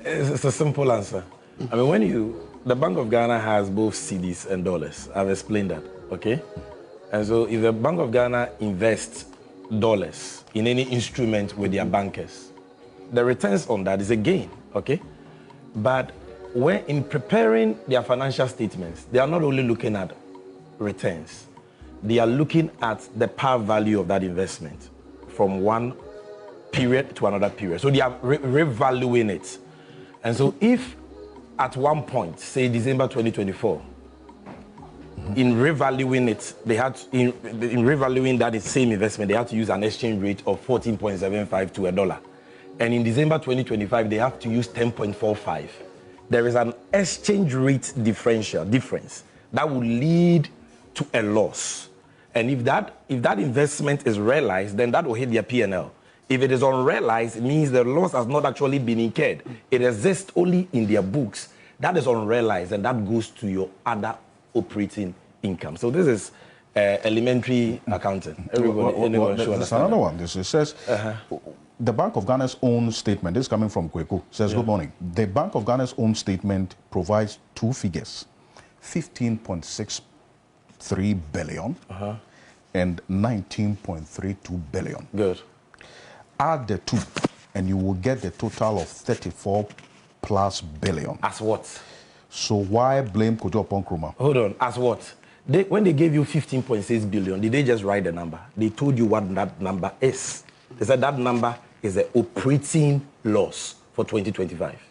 It's a simple answer. I mean, the Bank of Ghana has both cedis and dollars. I've explained that, okay? And so if the Bank of Ghana invests dollars in any instrument with their bankers, the returns on that is a gain, okay? But when in preparing their financial statements, they are not only looking at returns, they are looking at the par value of that investment from one period to another period. So they are revaluing it. And so if at one point, say December 2024, in revaluing it, they had in revaluing that same investment, they had to use an exchange rate of 14.75 to $1. And in December 2025, they have to use 10.45. There is an exchange rate difference that will lead to a loss. And if that investment is realized, then that will hit their P&L. If it is unrealized, it means the loss has not actually been incurred. It exists only in their books. That is unrealized, and that goes to your other operating income. So this is elementary accounting. There's another one. This says, the Bank of Ghana's own statement, this is coming from Kweku, says, good morning. The Bank of Ghana's own statement provides two figures, 15.63 billion and 19.32 billion. Good. Add the two, and you will get the total of 34+ billion. As what? So why blame Kojo upon Nkrumah? Hold on, as what? When they gave you 15.6 billion, did they just write the number? They told you what that number is. They said that number is the operating loss for 2025.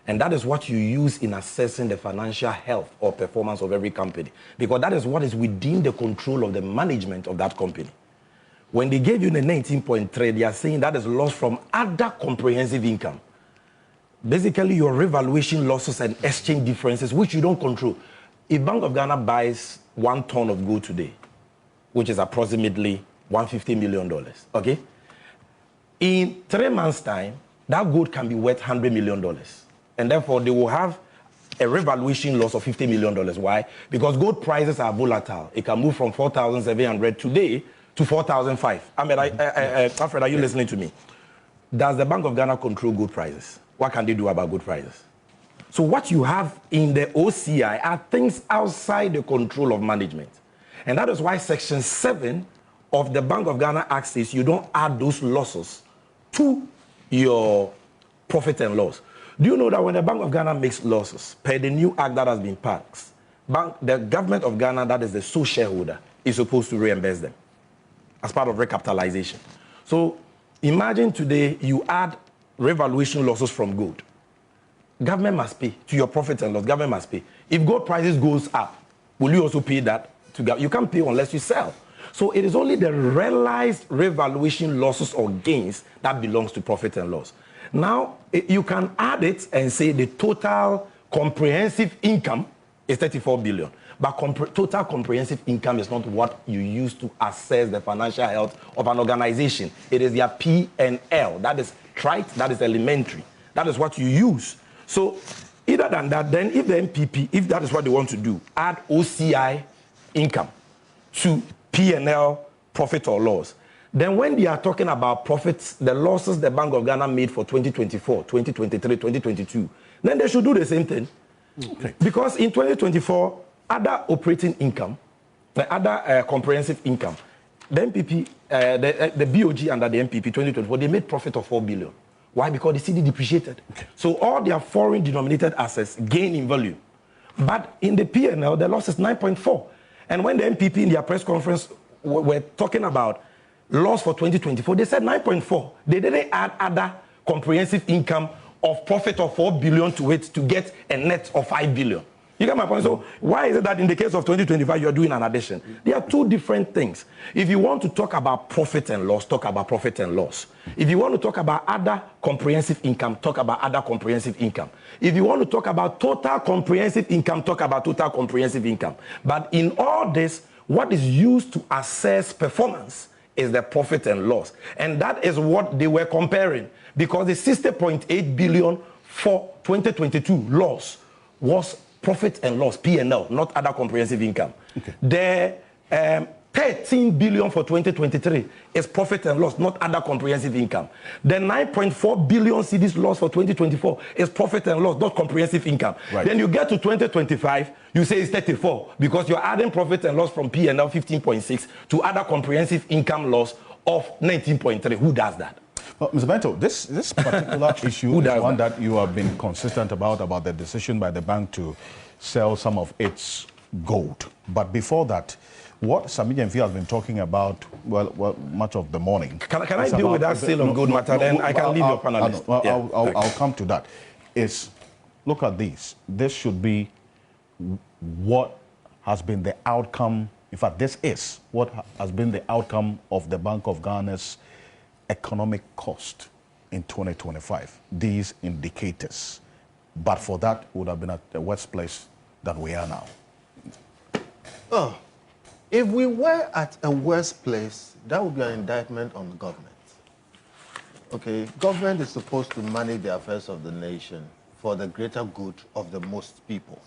And that is what you use in assessing the financial health or performance of every company. Because that is what is within the control of the management of that company. When they gave you the 19.3, they are saying that is loss from other comprehensive income. Basically, your revaluation losses and exchange differences, which you don't control. If Bank of Ghana buys 1 ton of gold today, which is approximately $150 million, okay? In 3 months' time, that gold can be worth $100 million. And therefore, they will have a revaluation loss of $50 million. Why? Because gold prices are volatile. It can move from 4,700 today to 4,500. I mean, Alfred, are you listening to me? Does the Bank of Ghana control gold prices? What can they do about gold prices? So what you have in the OCI are things outside the control of management. And that is why Section 7 of the Bank of Ghana Act says you don't add those losses to your profit and loss. Do you know that when the Bank of Ghana makes losses, per the new act that has been passed, the government of Ghana, that is the sole shareholder, is supposed to reimburse them as part of recapitalization. So imagine today you add revaluation losses from gold. Government must pay to your profit and loss. Government must pay. If gold prices goes up, will you also pay that to government? You can't pay unless you sell. So it is only the realized revaluation losses or gains that belongs to profit and loss. Now, you can add it and say the total comprehensive income is 34 billion. But total comprehensive income is not what you use to assess the financial health of an organization. It is their P&L. That is trite, that is elementary. That is what you use. So, either than that, then if the MPP, if that is what they want to do, add OCI income to P&L profit or loss. Then when they are talking about profits, the losses the Bank of Ghana made for 2024, 2023, 2022, then they should do the same thing. Okay. Because in 2024, other operating income, the other comprehensive income, the MPP, the BOG under the MPP 2024, they made profit of 4 billion. Why? Because the cedi depreciated. Okay. So all their foreign denominated assets gain in value. But in the P&L, the loss is 9.4. And when the MPP in their press conference were talking about loss for 2024, they said 9.4. They didn't add other comprehensive income of profit of 4 billion to it to get a net of 5 billion. You get my point? So why is it that in the case of 2025, you're doing an addition? There are two different things. If you want to talk about profit and loss, talk about profit and loss. If you want to talk about other comprehensive income, talk about other comprehensive income. If you want to talk about total comprehensive income, talk about total comprehensive income. But in all this, what is used to assess performance is the profit and loss. And that is what they were comparing. Because the 60.8 billion for 2022 loss was profit and loss, P&L, not other comprehensive income. Okay. The 13 billion for 2023 is profit and loss, not other comprehensive income. The 9.4 billion cedis loss for 2024 is profit and loss, not comprehensive income. Right. Then you get to 2025, you say it's 34 because you're adding profit and loss from P&L 15.6 to other comprehensive income loss of 19.3. Who does that? Well, Mr. Bentil, this particular issue is one that you have been consistent about the decision by the bank to sell some of its gold. But before that, what Sammy Gyamfi has been talking about, well, much of the morning. Can I deal with that sale of gold matter? Then I can leave your panelist. I'll come to that. Look at this. This should be what has been the outcome. In fact, this is what has been the outcome of the Bank of Ghana's economic cost in 2025. These indicators. But for that, we would have been at a worse place than we are now. Oh. If we were at a worse place, that would be an indictment on the government. Okay, government is supposed to manage the affairs of the nation for the greater good of the most people.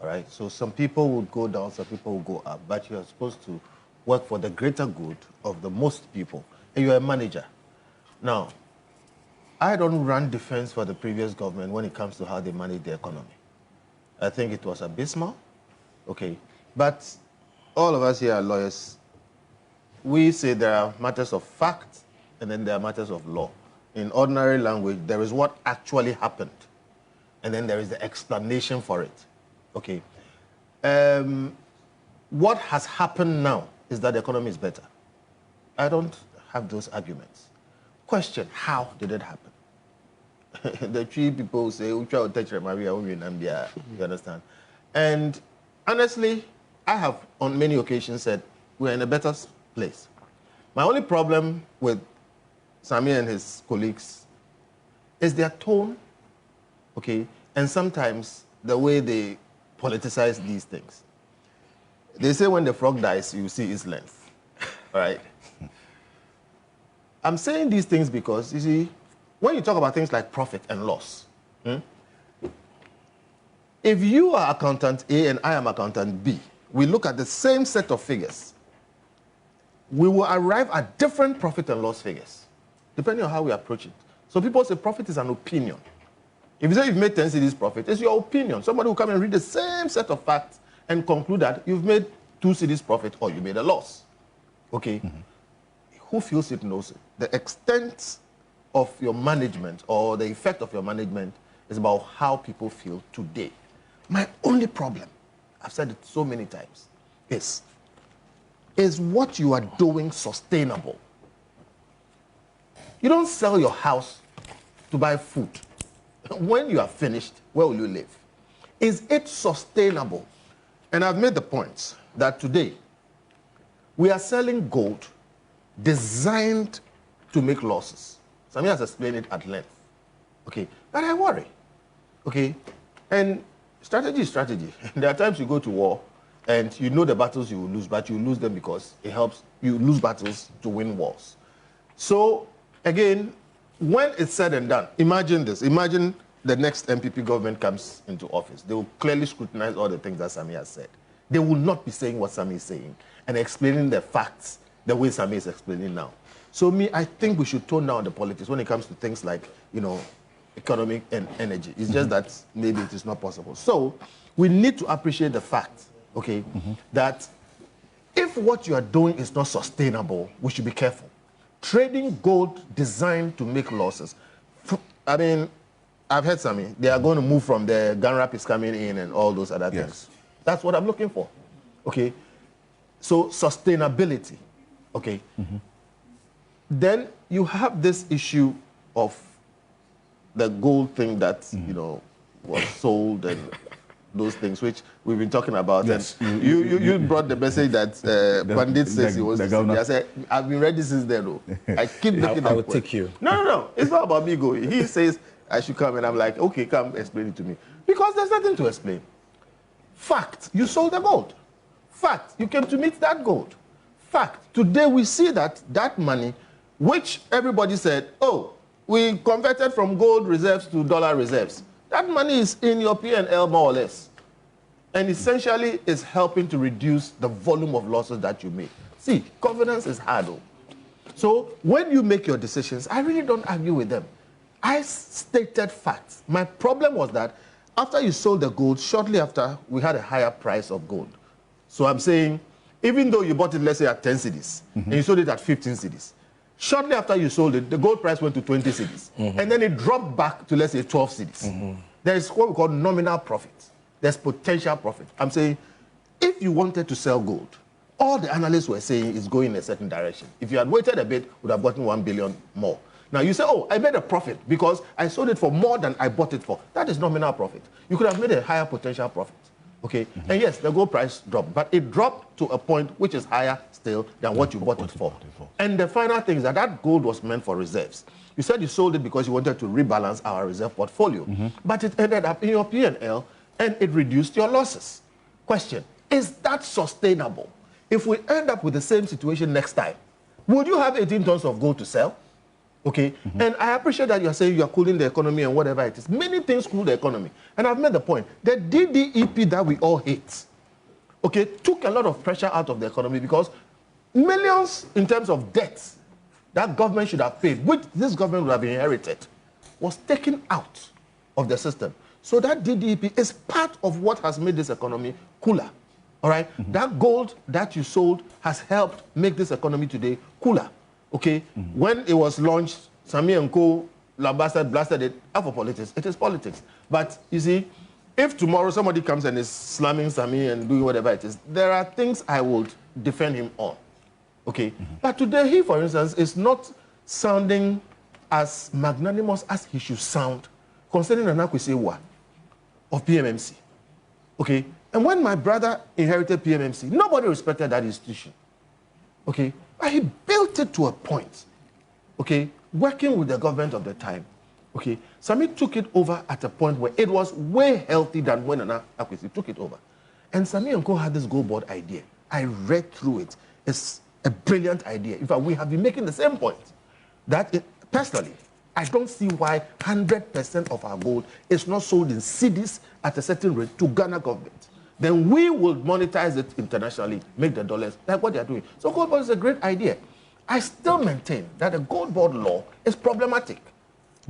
All right, so some people would go down, some people would go up, but you are supposed to work for the greater good of the most people, and you're a manager. Now, I don't run defense for the previous government when it comes to how they manage the economy. I think it was abysmal, okay, but all of us here are lawyers. We say there are matters of fact and then there are matters of law. In ordinary language, there is what actually happened and then there is the explanation for it. Okay. What has happened now is that the economy is better. I don't have those arguments. Question, how did it happen? The three people say, you understand? And honestly, I have on many occasions said we're in a better place. My only problem with Sammy and his colleagues is their tone, okay, and sometimes the way they politicize these things. They say when the frog dies, you see its length, all right? I'm saying these things because, you see, when you talk about things like profit and loss, if you are accountant A and I am accountant B, we look at the same set of figures, we will arrive at different profit and loss figures, depending on how we approach it. So people say profit is an opinion. If you say you've made 10 cedis profit, it's your opinion. Somebody will come and read the same set of facts and conclude that you've made 2 cedis profit or you made a loss. Okay? Mm-hmm. Who feels it knows it. The extent of your management or the effect of your management is about how people feel today. My only problem, I've said it so many times, is what you are doing sustainable? You don't sell your house to buy food. When you are finished, where will you live? Is it sustainable? And I've made the point that today we are selling gold designed to make losses. Sammy has explained it at length. Okay, but I worry. Okay, and strategy is strategy. There are times you go to war and you know the battles you will lose, but you lose them because it helps you lose battles to win wars. So, again, when it's said and done, imagine this. Imagine the next MPP government comes into office. They will clearly scrutinize all the things that Sammy has said. They will not be saying what Sammy is saying and explaining the facts the way Sammy is explaining now. So I think we should tone down the politics when it comes to things like, economic and energy. It's just that maybe it is not possible. So we need to appreciate the fact, okay, that if what you are doing is not sustainable, we should be careful. Trading gold designed to make losses. I mean, I've heard Sammy, they are going to move from the gun rap is coming in and all those other things. That's what I'm looking for, okay? So sustainability, okay? Then you have this issue of the gold thing that, was sold and those things, which we've been talking about. Yes. And you brought the message that Pandit says he was. I said, I've been ready since then, though. I keep looking I will take you. No. It's not about me going. He says I should come, and I'm like, okay, come explain it to me. Because there's nothing to explain. Fact, you sold the gold. Fact, you came to meet that gold. Fact, today we see that money, which everybody said, oh, we converted from gold reserves to dollar reserves. That money is in your P&L more or less. and essentially is helping to reduce the volume of losses that you make. See, governance is hard. So when you make your decisions, I really don't argue with them. I stated facts. My problem was that after you sold the gold, shortly after, we had a higher price of gold. So I'm saying, even though you bought it, let's say, at 10 cedis, and you sold it at 15 cedis, shortly after you sold it, the gold price went to 20 cedis. And then it dropped back to, let's say, 12 cedis. There is what we call nominal profit. There's potential profit. I'm saying, if you wanted to sell gold, all the analysts were saying is going in a certain direction. If you had waited a bit, would have gotten 1 billion more. Now you say, oh, I made a profit because I sold it for more than I bought it for. That is nominal profit. You could have made a higher potential profit. Okay? And yes, the gold price dropped, but it dropped to a point which is higher still than what you bought it for. And the final thing is that that gold was meant for reserves. You said you sold it because you wanted to rebalance our reserve portfolio. But it ended up in your P&L and it reduced your losses. Question, is that sustainable? If we end up with the same situation next time, would you have 18 tons of gold to sell? Okay, and I appreciate that you're saying you're cooling the economy and whatever it is. Many things cool the economy. And I've made the point. The DDEP that we all hate, okay, took a lot of pressure out of the economy because millions in terms of debts that government should have paid, which this government would have inherited, was taken out of the system. So that DDEP is part of what has made this economy cooler. All right? That gold that you sold has helped make this economy today cooler. Okay, when it was launched, Sammy and Co. blasted it out for politics. It is politics. But you see, if tomorrow somebody comes and is slamming Sammy and doing whatever it is, there are things I would defend him on. Okay, but today he, for instance, is not sounding as magnanimous as he should sound concerning an Akwesewa of PMMC. Okay, and when my brother inherited PMMC, nobody respected that institution. Okay, but he built it to a point, okay, working with the government of the time, okay. Sammy took it over at a point where it was way healthy than when Nana Akwesi took it over. And Sammy and Co had this gold board idea. I read through it. It's a brilliant idea. In fact, we have been making the same point. Personally, I don't see why 100% of our gold is not sold in cedis at a certain rate to Ghana government. Then we will monetize it internationally, make the dollars, like what they are doing. So gold board is a great idea. I still maintain that the gold board law is problematic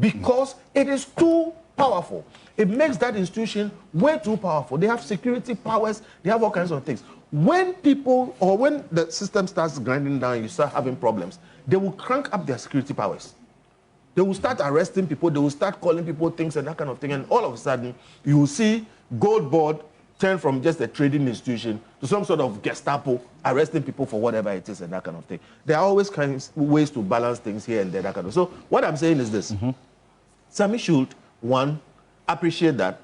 because it is too powerful. It makes that institution way too powerful. They have security powers, they have all kinds of things. When people, or when the system starts grinding down, you start having problems, they will crank up their security powers. They will start arresting people, they will start calling people things and that kind of thing, and all of a sudden, you will see gold board turn from just a trading institution to some sort of Gestapo, arresting people for whatever it is and that kind of thing. There are always ways to balance things here and there, that kind of. So what I'm saying is this. Sammy should, one, appreciate that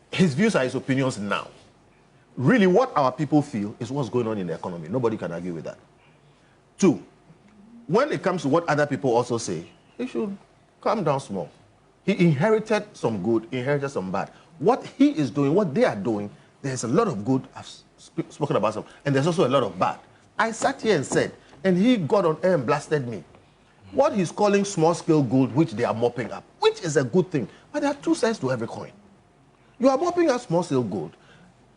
his views are his opinions now. Really, what our people feel is what's going on in the economy. Nobody can argue with that. Two, when it comes to what other people also say, he should calm down small. He inherited some good, inherited some bad. What he is doing, what they are doing, there's a lot of good. I've spoken about some, and there's also a lot of bad. I sat here and said, and he got on air and blasted me. What he's calling small-scale gold, which they are mopping up, which is a good thing, but there are two sides to every coin. You are mopping up small-scale gold.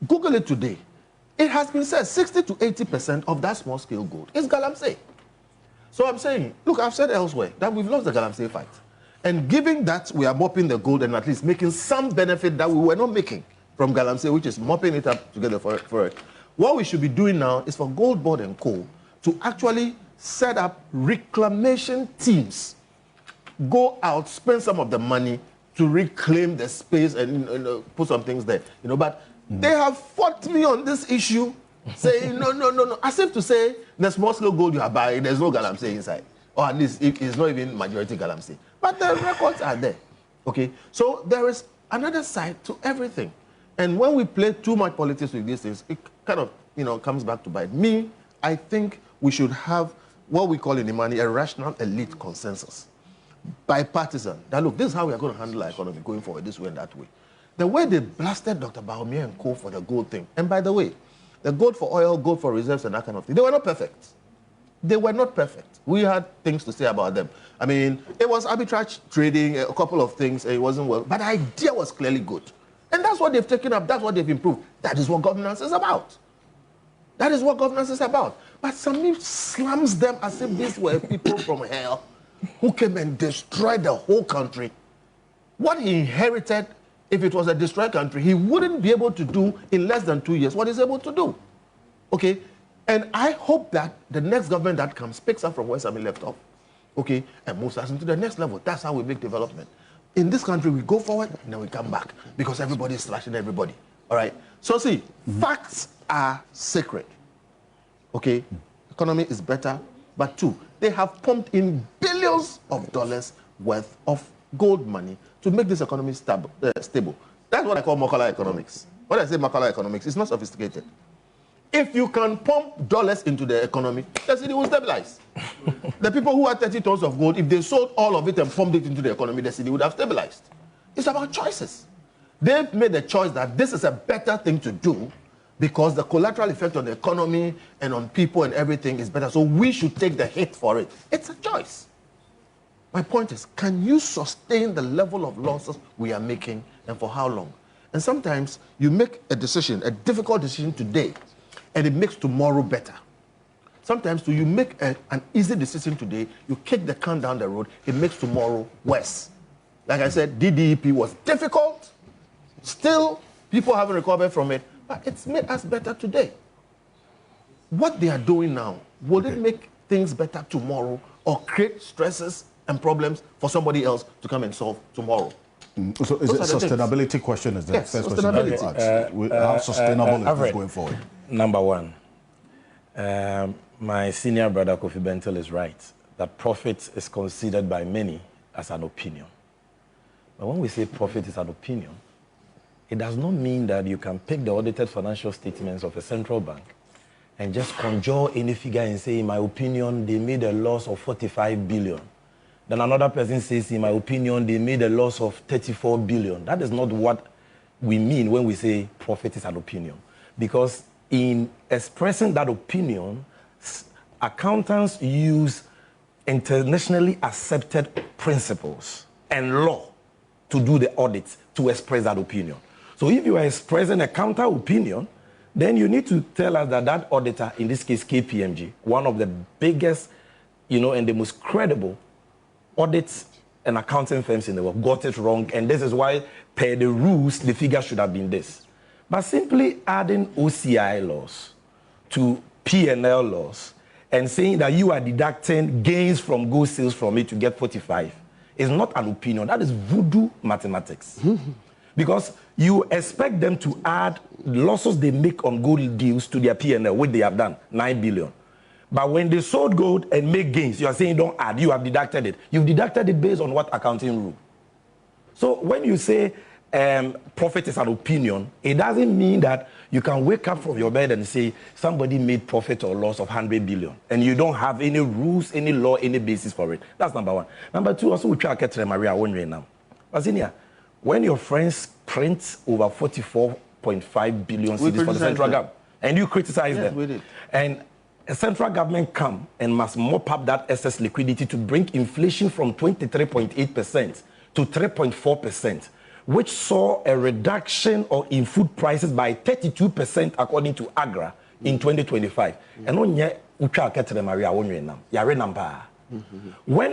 Google it today. It has been said 60 to 80% of that small-scale gold is galamsey. So I'm saying, look, I've said elsewhere that we've lost the galamsey fight. And given that we are mopping the gold and at least making some benefit that we were not making from galamsey, which is mopping it up together for it, what we should be doing now is for Gold Board and Co. to actually set up reclamation teams. Go out, spend some of the money to reclaim the space and put some things there. But they have fought me on this issue, saying, no. As if to say, the small-scale gold you are buying, there's no galamsey inside. Or at least it's not even majority galamsey. But the records are there. Okay? So there is another side to everything. And when we play too much politics with these things, it kind of, comes back to bite. Me, I think we should have what we call in Imani a rational elite consensus. Bipartisan. That, look, this is how we are going to handle our economy going forward, this way and that way. The way they blasted Dr. Baumia and Co. for the gold thing. And by the way, the gold for oil, gold for reserves and that kind of thing, they were not perfect. They were not perfect. We had things to say about them. I mean, it was arbitrage trading, a couple of things, it wasn't well. But the idea was clearly good. And that's what they've taken up. That's what they've improved. That is what governance is about. That is what governance is about. But Sammy slams them as if these were people from hell who came and destroyed the whole country. What he inherited, if it was a destroyed country, he wouldn't be able to do in less than 2 years what he's able to do. Okay? And I hope that the next government that comes picks up from where Sammy left off, okay, and moves us into the next level. That's how we make development. In this country, we go forward and then we come back because everybody is slashing everybody. All right? So see, facts are sacred. Okay? Economy is better. But two, they have pumped in billions of dollars worth of gold money to make this economy stable. That's what I call Makala economics. When I say Makala economics, it's not sophisticated. If you can pump dollars into the economy, the city will stabilize. The people who had 30 tons of gold, if they sold all of it and pumped it into the economy, the city would have stabilized. It's about choices. They've made the choice that this is a better thing to do because the collateral effect on the economy and on people and everything is better. So we should take the hit for it. It's a choice. My point is, can you sustain the level of losses we are making and for how long? And sometimes you make a decision, a difficult decision today, and it makes tomorrow better. Sometimes too, you make an easy decision today, you kick the can down the road, it makes tomorrow worse. Like I said, DDEP was difficult. Still, people haven't recovered from it, but it's made us better today. What they are doing now, will it make things better tomorrow or create stresses and problems for somebody else to come and solve tomorrow? So is it a sustainability question? Is the first question that you asked? How sustainable is this going forward? Number one, my senior brother Kofi Bentil is right that profit is considered by many as an opinion. But when we say profit is an opinion, it does not mean that you can pick the audited financial statements of a central bank and just conjure any figure and say, in my opinion, they made a loss of 45 billion. Then another person says, in my opinion, they made a loss of 34 billion. That is not what we mean when we say profit is an opinion. Because in expressing that opinion, accountants use internationally accepted principles and law to do the audit to express that opinion. So if you are expressing a counter opinion, then you need to tell us that that auditor, in this case KPMG, one of the biggest, and the most credible audits and accounting firms in the world, got it wrong, and this is why, per the rules, the figure should have been this. But simply adding OCI loss to P&L loss and saying that you are deducting gains from gold sales from it to get 45 is not an opinion. That is voodoo mathematics. Because you expect them to add losses they make on gold deals to their P&L, which they have done, 9 billion. But when they sold gold and make gains, you are saying don't add, you have deducted it. You've deducted it based on what accounting rule? So when you say profit is an opinion, it doesn't mean that you can wake up from your bed and say somebody made profit or loss of 100 billion and you don't have any rules, any law, any basis for it. That's number one. Number two, also we try to get Maria one right now. Basinia, when your friends print over 44.5 billion cedis for the central government and you criticize them, we did. And a central government come and must mop up that excess liquidity to bring inflation from 23.8% to 3.4%, which saw a reduction in food prices by 32% according to Agra in 2025. And when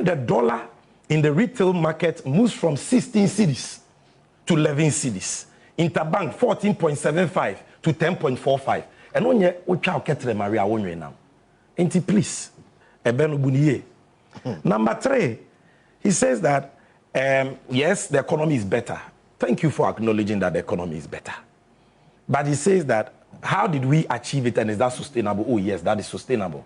the dollar in the retail market moves from 16 cedis to 11 cedis, interbank 14.75 to 10.45. And when you Enti, please, Number three, he says that yes, the economy is better. Thank you for acknowledging that the economy is better. But he says that, how did we achieve it and is that sustainable? Oh, yes, that is sustainable.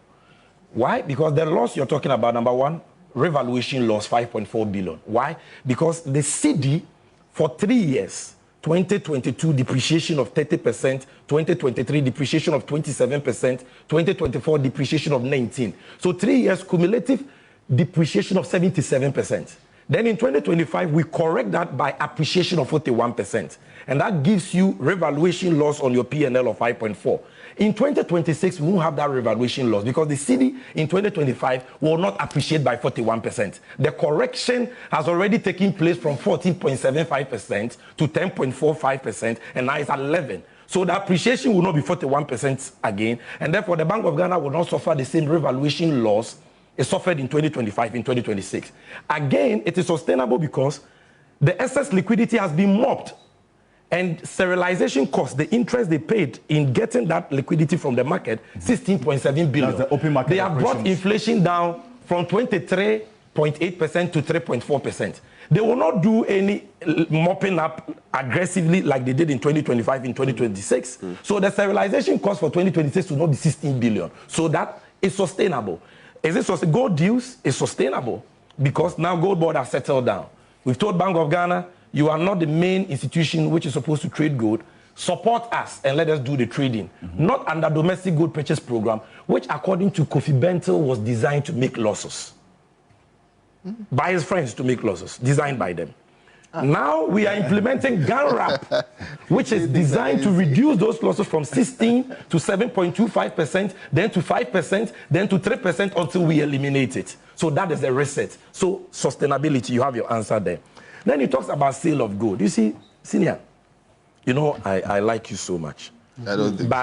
Why? Because the loss you're talking about, number one, revaluation loss, 5.4 billion. Why? Because the cedi for 3 years, 2022 depreciation of 30%, 2023 depreciation of 27%, 2024 depreciation of 19%. So 3 years cumulative depreciation of 77%. Then in 2025, we correct that by appreciation of 41%. And that gives you revaluation loss on your P&L of 5.4. In 2026, we won't have that revaluation loss because the cedi in 2025 will not appreciate by 41%. The correction has already taken place from 14.75% to 10.45%, and now it's at 11. So the appreciation will not be 41% again, and therefore the Bank of Ghana will not suffer the same revaluation loss it suffered in 2025, in 2026. Again, it is sustainable because the excess liquidity has been mopped. And serialization costs, the interest they paid in getting that liquidity from the market, 16.7 billion. That's the open market they have brought operations. inflation down from 23.8% to 3.4%. They will not do any mopping up aggressively like they did in 2025, in 2026. So the serialization cost for 2026 will not be 16 billion. So that is sustainable. Is it sustainable? Gold deals is sustainable because now Gold Board has settled down. We've told Bank of Ghana, you are not the main institution which is supposed to trade gold. Support us and let us do the trading. Not under domestic gold purchase program, which according to Kofi Bentil was designed to make losses. By his friends to make losses, designed by them. Now we are implementing GANRAP, which is designed to reduce those losses from 16 to 7.25%, then to 5%, then to 3% until we eliminate it. So that is a reset. So sustainability, you have your answer there. Then he talks about sale of gold. You see, Senior, you know, I like you so much. I don't think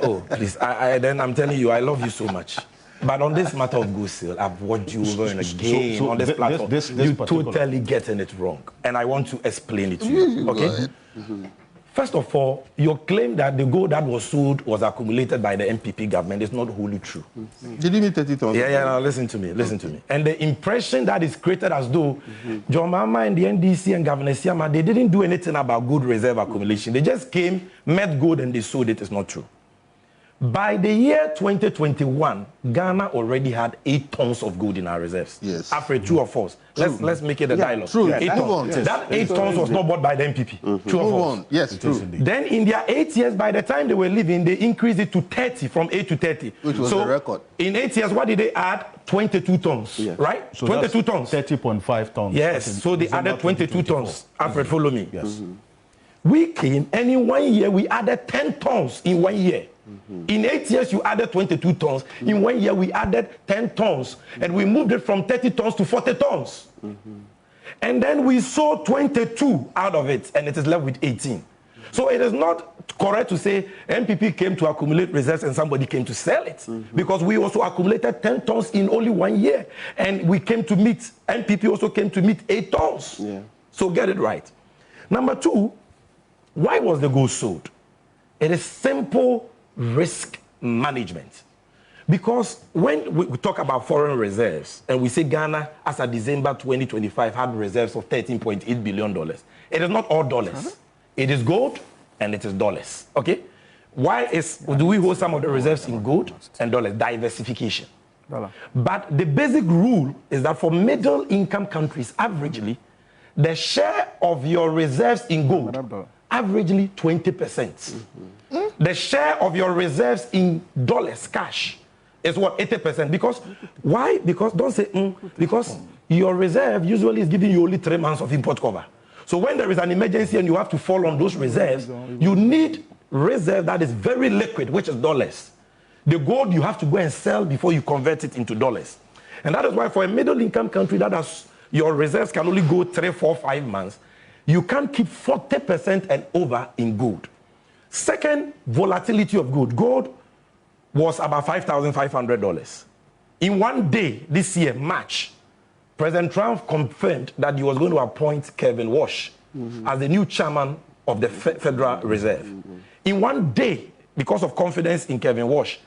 oh, please, then I'm telling you, I love you so much. But on this matter of gold sale, I've watched you over and again on this platform. You totally getting it wrong. And I want to explain it to you, okay? First of all, your claim that the gold that was sold was accumulated by the MPP government is not wholly true. Did you mean 30,000? Yeah, no, listen to me. And the impression that is created as though John Mahama and the NDC and Governor Siama, they didn't do anything about gold reserve accumulation. They just came, met gold, and they sold it. It's not true. By the year 2021, Ghana already had 8 tons of gold in our reserves. Yes. After 2 of us. Let's make it a dialogue. True. 8 tons. Yes. That 8 tons was not bought by the MPP. 2 of us. Yes, true. Then in their 8 years, by the time they were leaving, they increased it to 30, from 8 to 30. Which was the record. In 8 years, what did they add? 22 tons, right? So 22 tons. 30.5 tons. Yes, so they added 22 tons. Alfred, follow me. Yes. We came, and in 1 year, we added 10 tons in 1 year. In 8 years, you added 22 tons. In 1 year, we added 10 tons. And we moved it from 30 tons to 40 tons. And then we sold 22 out of it, and it is left with 18. So it is not correct to say MPP came to accumulate reserves and somebody came to sell it. Because we also accumulated 10 tons in only 1 year. And we came to meet, MPP also came to meet 8 tons. Yeah. So get it right. Number 2, why was the gold sold? It is simple risk management. Because when we talk about foreign reserves and we say Ghana as of December 2025 had reserves of $13.8 billion, it is not all dollars. It is gold and it is dollars. Okay? Why do we hold some of the reserves in gold and dollars? Diversification. But the basic rule is that for middle income countries, averagely, the share of your reserves in gold, averagely 20%. The share of your reserves in dollars, cash, is what, 80%. Because, why? Because, don't say, because your reserve usually is giving you only 3 months of import cover. So when there is an emergency and you have to fall on those reserves, you need reserve that is very liquid, which is dollars. The gold you have to go and sell before you convert it into dollars. And that is why for a middle income country that has, your reserves can only go 3, 4, 5 months, you can't keep 40% and over in gold. Second, volatility of gold. Gold was about $5,500. In 1 day this year, March, President Trump confirmed that he was going to appoint Kevin Walsh as the new chairman of the Federal Reserve. In 1 day, because of confidence in Kevin Walsh,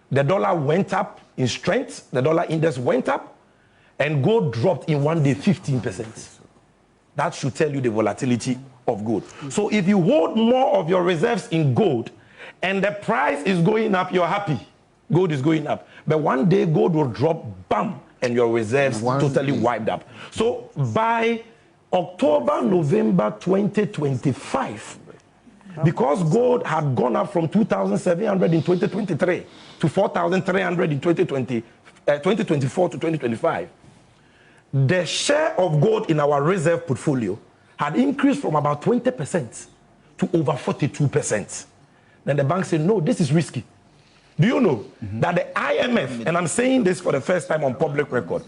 the dollar went up in strength, the dollar index went up, and gold dropped in 1 day 15%. That should tell you the volatility of gold. So if you hold more of your reserves in gold and the price is going up, you're happy. Gold is going up. But 1 day gold will drop, bam, and your reserves totally wiped up. So by October, November 2025, because gold had gone up from 2,700 in 2023 to 4,300 in 2024 to 2025, the share of gold in our reserve portfolio had increased from about 20% to over 42%. Then the bank said, no, this is risky. Do you know that the IMF, and I'm saying this for the first time on public record,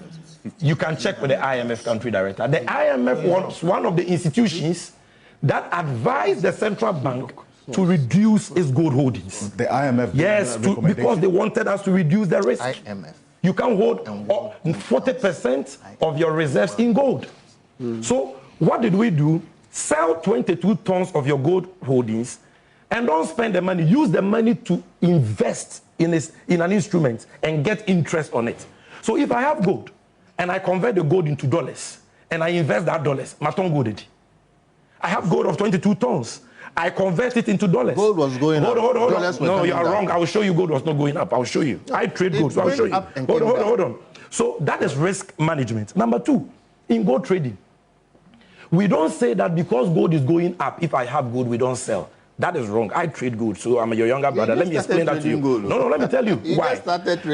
you can check with the IMF country director, the IMF was one of the institutions that advised the central bank to reduce its gold holdings. The IMF? Yes, because they wanted us to reduce the risk. IMF. You can hold 40% of your reserves in gold. So what did we do? Sell 22 tons of your gold holdings and don't spend the money. Use the money to invest in an instrument and get interest on it. So if I have gold and I convert the gold into dollars and I invest that dollars, I have gold of 22 tons. I convert it into dollars. Gold was going up. Hold on. No, you are wrong. I will show you gold was not going up. I'll show you. I trade gold, so I'll show you. Hold on. So that is risk management. Number two, in gold trading, we don't say that because gold is going up, if I have gold, we don't sell. That is wrong. I trade gold, so I'm your younger brother. Let me explain that to you. Gold. No, let me tell you why.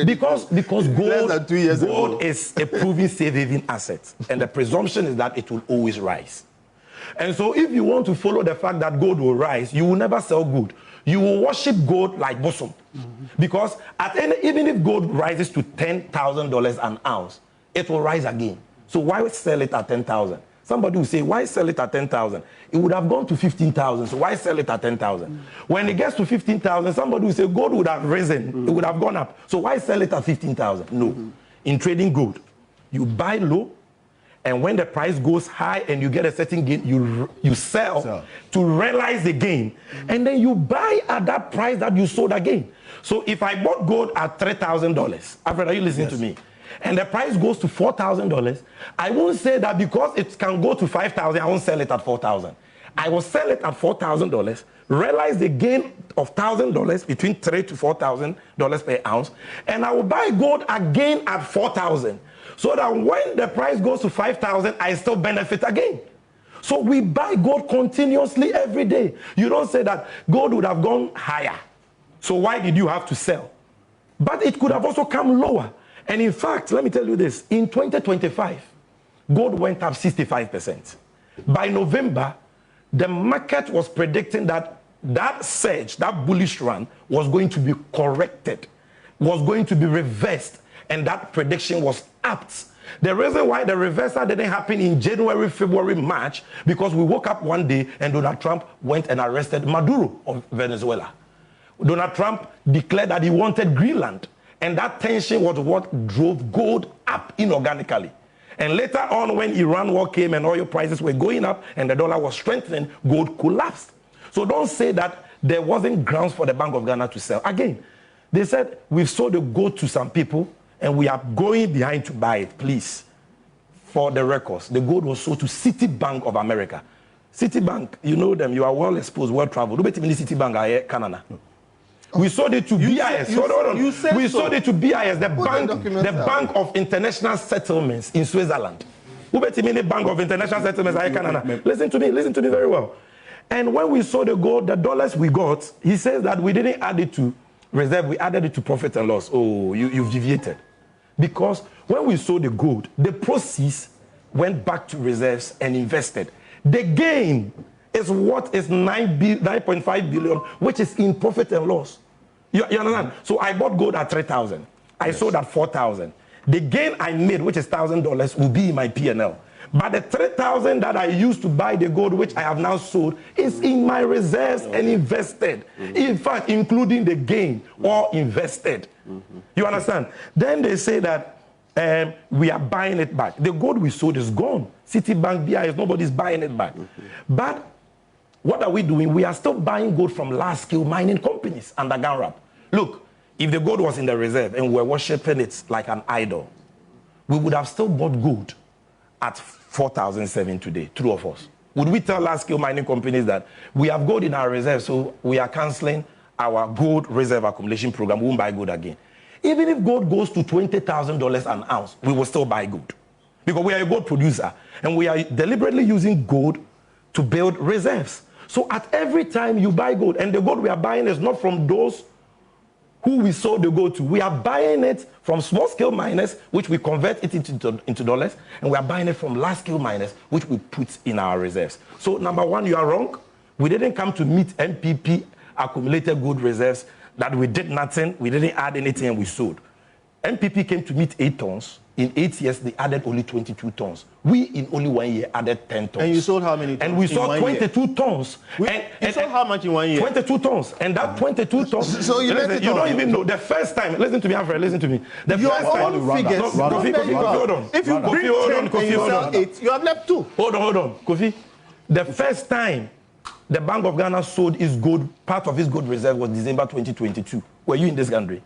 Because gold is a proven safe haven asset, and the presumption is that it will always rise. And so if you want to follow the fact that gold will rise, you will never sell gold. You will worship gold like bosom. Because even if gold rises to $10,000 an ounce, it will rise again. So why sell it at 10,000? Somebody will say, why sell it at 10,000? It would have gone to 15,000, so why sell it at 10,000? When it gets to 15,000, somebody will say, gold would have risen, it would have gone up. So why sell it at 15,000? No. In trading gold, you buy low, and when the price goes high and you get a certain gain, you sell to realize the gain. And then you buy at that price that you sold again. So if I bought gold at $3,000, Alfred, are you listening to me? And the price goes to $4,000, I won't say that because it can go to $5,000, I won't sell it at $4,000. I will sell it at $4,000, realize the gain of $1,000 between $3,000 to $4,000 per ounce, and I will buy gold again at $4,000. So that when the price goes to 5,000, I still benefit again. So we buy gold continuously every day. You don't say that gold would have gone higher. So why did you have to sell? But it could have also come lower. And in fact, let me tell you this. In 2025, gold went up 65%. By November, the market was predicting that that surge, that bullish run, was going to be corrected, was going to be reversed. And that prediction was apt. The reason why the reversal didn't happen in January, February, March, because we woke up one day and Donald Trump went and arrested Maduro of Venezuela. Donald Trump declared that he wanted Greenland. And that tension was what drove gold up inorganically. And later on, when Iran war came and oil prices were going up and the dollar was strengthening, gold collapsed. So don't say that there wasn't grounds for the Bank of Ghana to sell. Again, they said, we've sold the gold to some people, and we are going behind to buy it, please. For the records, the gold was sold to Citibank of America. Citibank, you know them, you are well exposed, well traveled. Citibank, Canada. We sold it to BIS. We sold it to BIS, the Bank of International Settlements in Switzerland. Bank of International Settlements, Canada. Listen to me very well. And when we sold the gold, the dollars we got, he says that we didn't add it to reserve, we added it to profit and loss. Oh, you've deviated. Because when we sold the gold, the proceeds went back to reserves and invested. The gain is what is 9.5 billion, which is in profit and loss. You understand? So I bought gold at 3,000. I sold at 4,000. The gain I made, which is $1,000, will be in my P&L. But the 3,000 that I used to buy the gold, which I have now sold, is in my reserves and invested. In fact, including the gain or invested. You understand? Then they say that we are buying it back. The gold we sold is gone. Citibank, BIS, nobody's buying it back. But what are we doing? We are still buying gold from large-scale mining companies under GANRAP. Look, if the gold was in the reserve and we were worshipping it like an idol, we would have still bought gold at 4,007 today, true of us. Would we tell large-scale mining companies that we have gold in our reserve, so we are canceling our gold reserve accumulation program, we won't buy gold again? Even if gold goes to $20,000 an ounce, we will still buy gold. Because we are a gold producer, and we are deliberately using gold to build reserves. So at every time you buy gold, and the gold we are buying is not from those who we sold the gold to. We are buying it from small-scale miners, which we convert it into dollars, and we are buying it from large-scale miners, which we put in our reserves. So, number one, you are wrong. We didn't come to meet MPP accumulated gold reserves that we did nothing, we didn't add anything, and we sold. MPP came to meet 8 tons. In 8 years, they added only 22 tons. We, in only 1 year, added 10 tons. And you sold how many tons? And we sold 22 tons. You sold how much in 1 year? 22 tons. And that 22 tons... So you don't even know. The first time... Listen to me, Alfred, listen to me. The first time... Hold on. If you bring 10 and you sell 8, you have left 2. Hold on. Kofi, the first time the Bank of Ghana sold its gold, part of its gold reserve was December 2022. Were you in this country?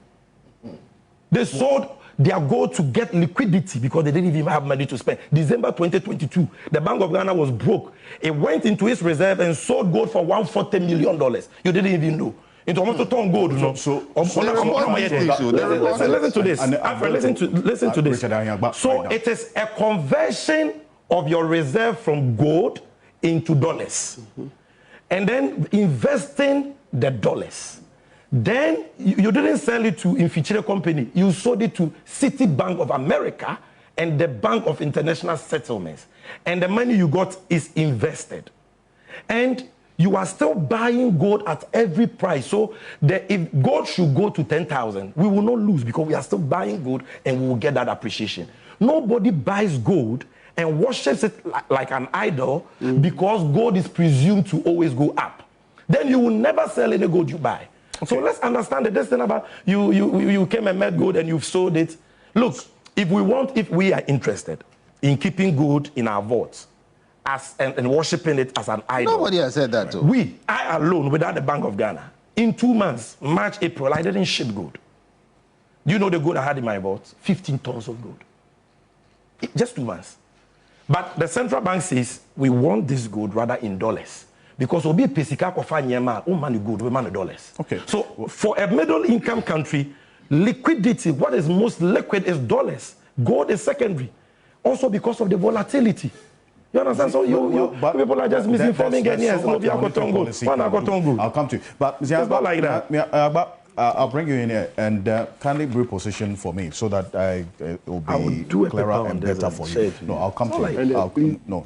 They sold their gold to get liquidity because they didn't even have money to spend. December 2022, the Bank of Ghana was broke. It went into its reserve and sold gold for $140 million. You didn't even know. Into almost a ton gold, no? Listen to this. Alfred, listen to this. So it is a conversion of your reserve from gold into dollars. And then investing the dollars. Then you didn't sell it to Infichire Company. You sold it to Citibank of America and the Bank of International Settlements. And the money you got is invested. And you are still buying gold at every price. So if gold should go to 10,000, we will not lose because we are still buying gold and we will get that appreciation. Nobody buys gold and worships it like an idol because gold is presumed to always go up. Then you will never sell any gold you buy. Okay. So let's understand the thing about you came and met gold and you've sold it. Look, if we are interested in keeping gold in our vaults and worshipping it as an idol. Nobody has said that too. I alone, without the Bank of Ghana, in 2 months, March, April, I didn't ship gold. Do you know the gold I had in my vault? 15 tons of gold. Just 2 months. But the central bank says we want this gold rather in dollars. Because we'll be pesika kofa nyema, money gold, we money dollars. Okay. So for a middle income country, liquidity, what is most liquid is dollars. Gold is secondary. Also because of the volatility. You understand? So people are just misinforming Ghanaians. I'll come to you. But it's not like that. I'll bring you in here and kindly brief position for me so that it will be clearer and better for you. No, I'll come to you. No.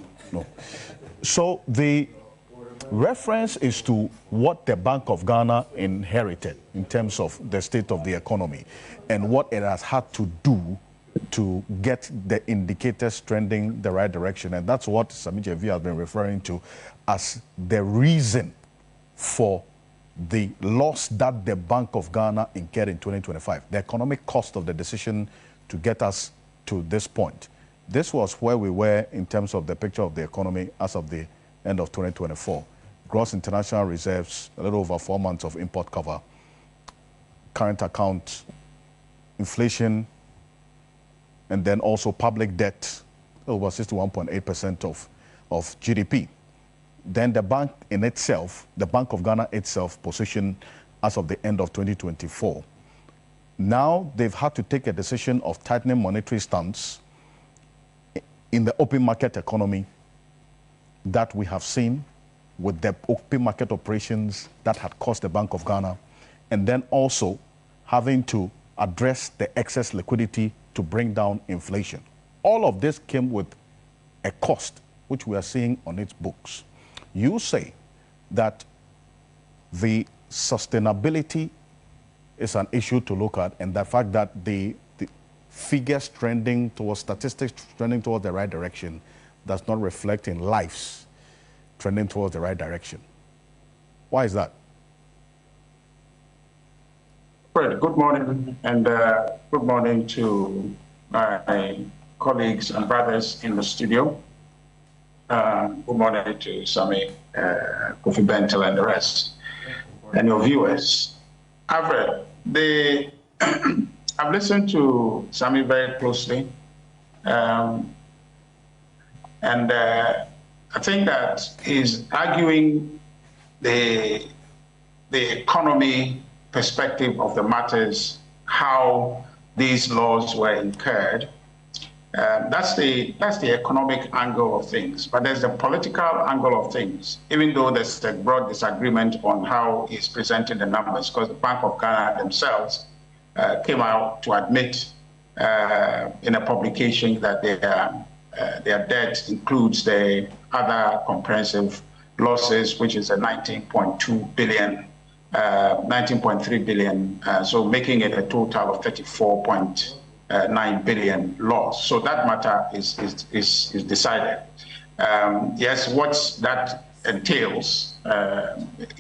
So the reference is to what the Bank of Ghana inherited in terms of the state of the economy and what it has had to do to get the indicators trending the right direction. And that's what Sammy Gyamfi has been referring to as the reason for the loss that the Bank of Ghana incurred in 2025, the economic cost of the decision to get us to this point. This was where we were in terms of the picture of the economy as of the end of 2024. Gross international reserves, a little over 4 months of import cover, current account, inflation, and then also public debt, over 61.8% of GDP. Then the bank in itself, the Bank of Ghana itself, positioned as of the end of 2024. Now they've had to take a decision of tightening monetary stance in the open market economy that we have seen with the open market operations that had cost the Bank of Ghana, and then also having to address the excess liquidity to bring down inflation. All of this came with a cost, which we are seeing on its books. You say that the sustainability is an issue to look at, and the fact that the figures trending towards statistics trending towards the right direction does not reflect in lives trending towards the right direction. Why is that? Well, good morning, and good morning to my colleagues and brothers in the studio. Good morning to Sammy, Kofi, Bentil, and the rest, and your viewers. Alfred, I've listened to Sammy very closely, and I think that he's arguing the economy perspective of the matters, how these laws were incurred. That's the economic angle of things, but there's the political angle of things, even though there's a broad disagreement on how he's presenting the numbers, because the Bank of Ghana themselves came out to admit in a publication that their debt includes the other comprehensive losses, which is a 19.2 billion, 19.3 billion, so making it a total of 34.9 billion loss. So that matter is decided. Yes, what that entails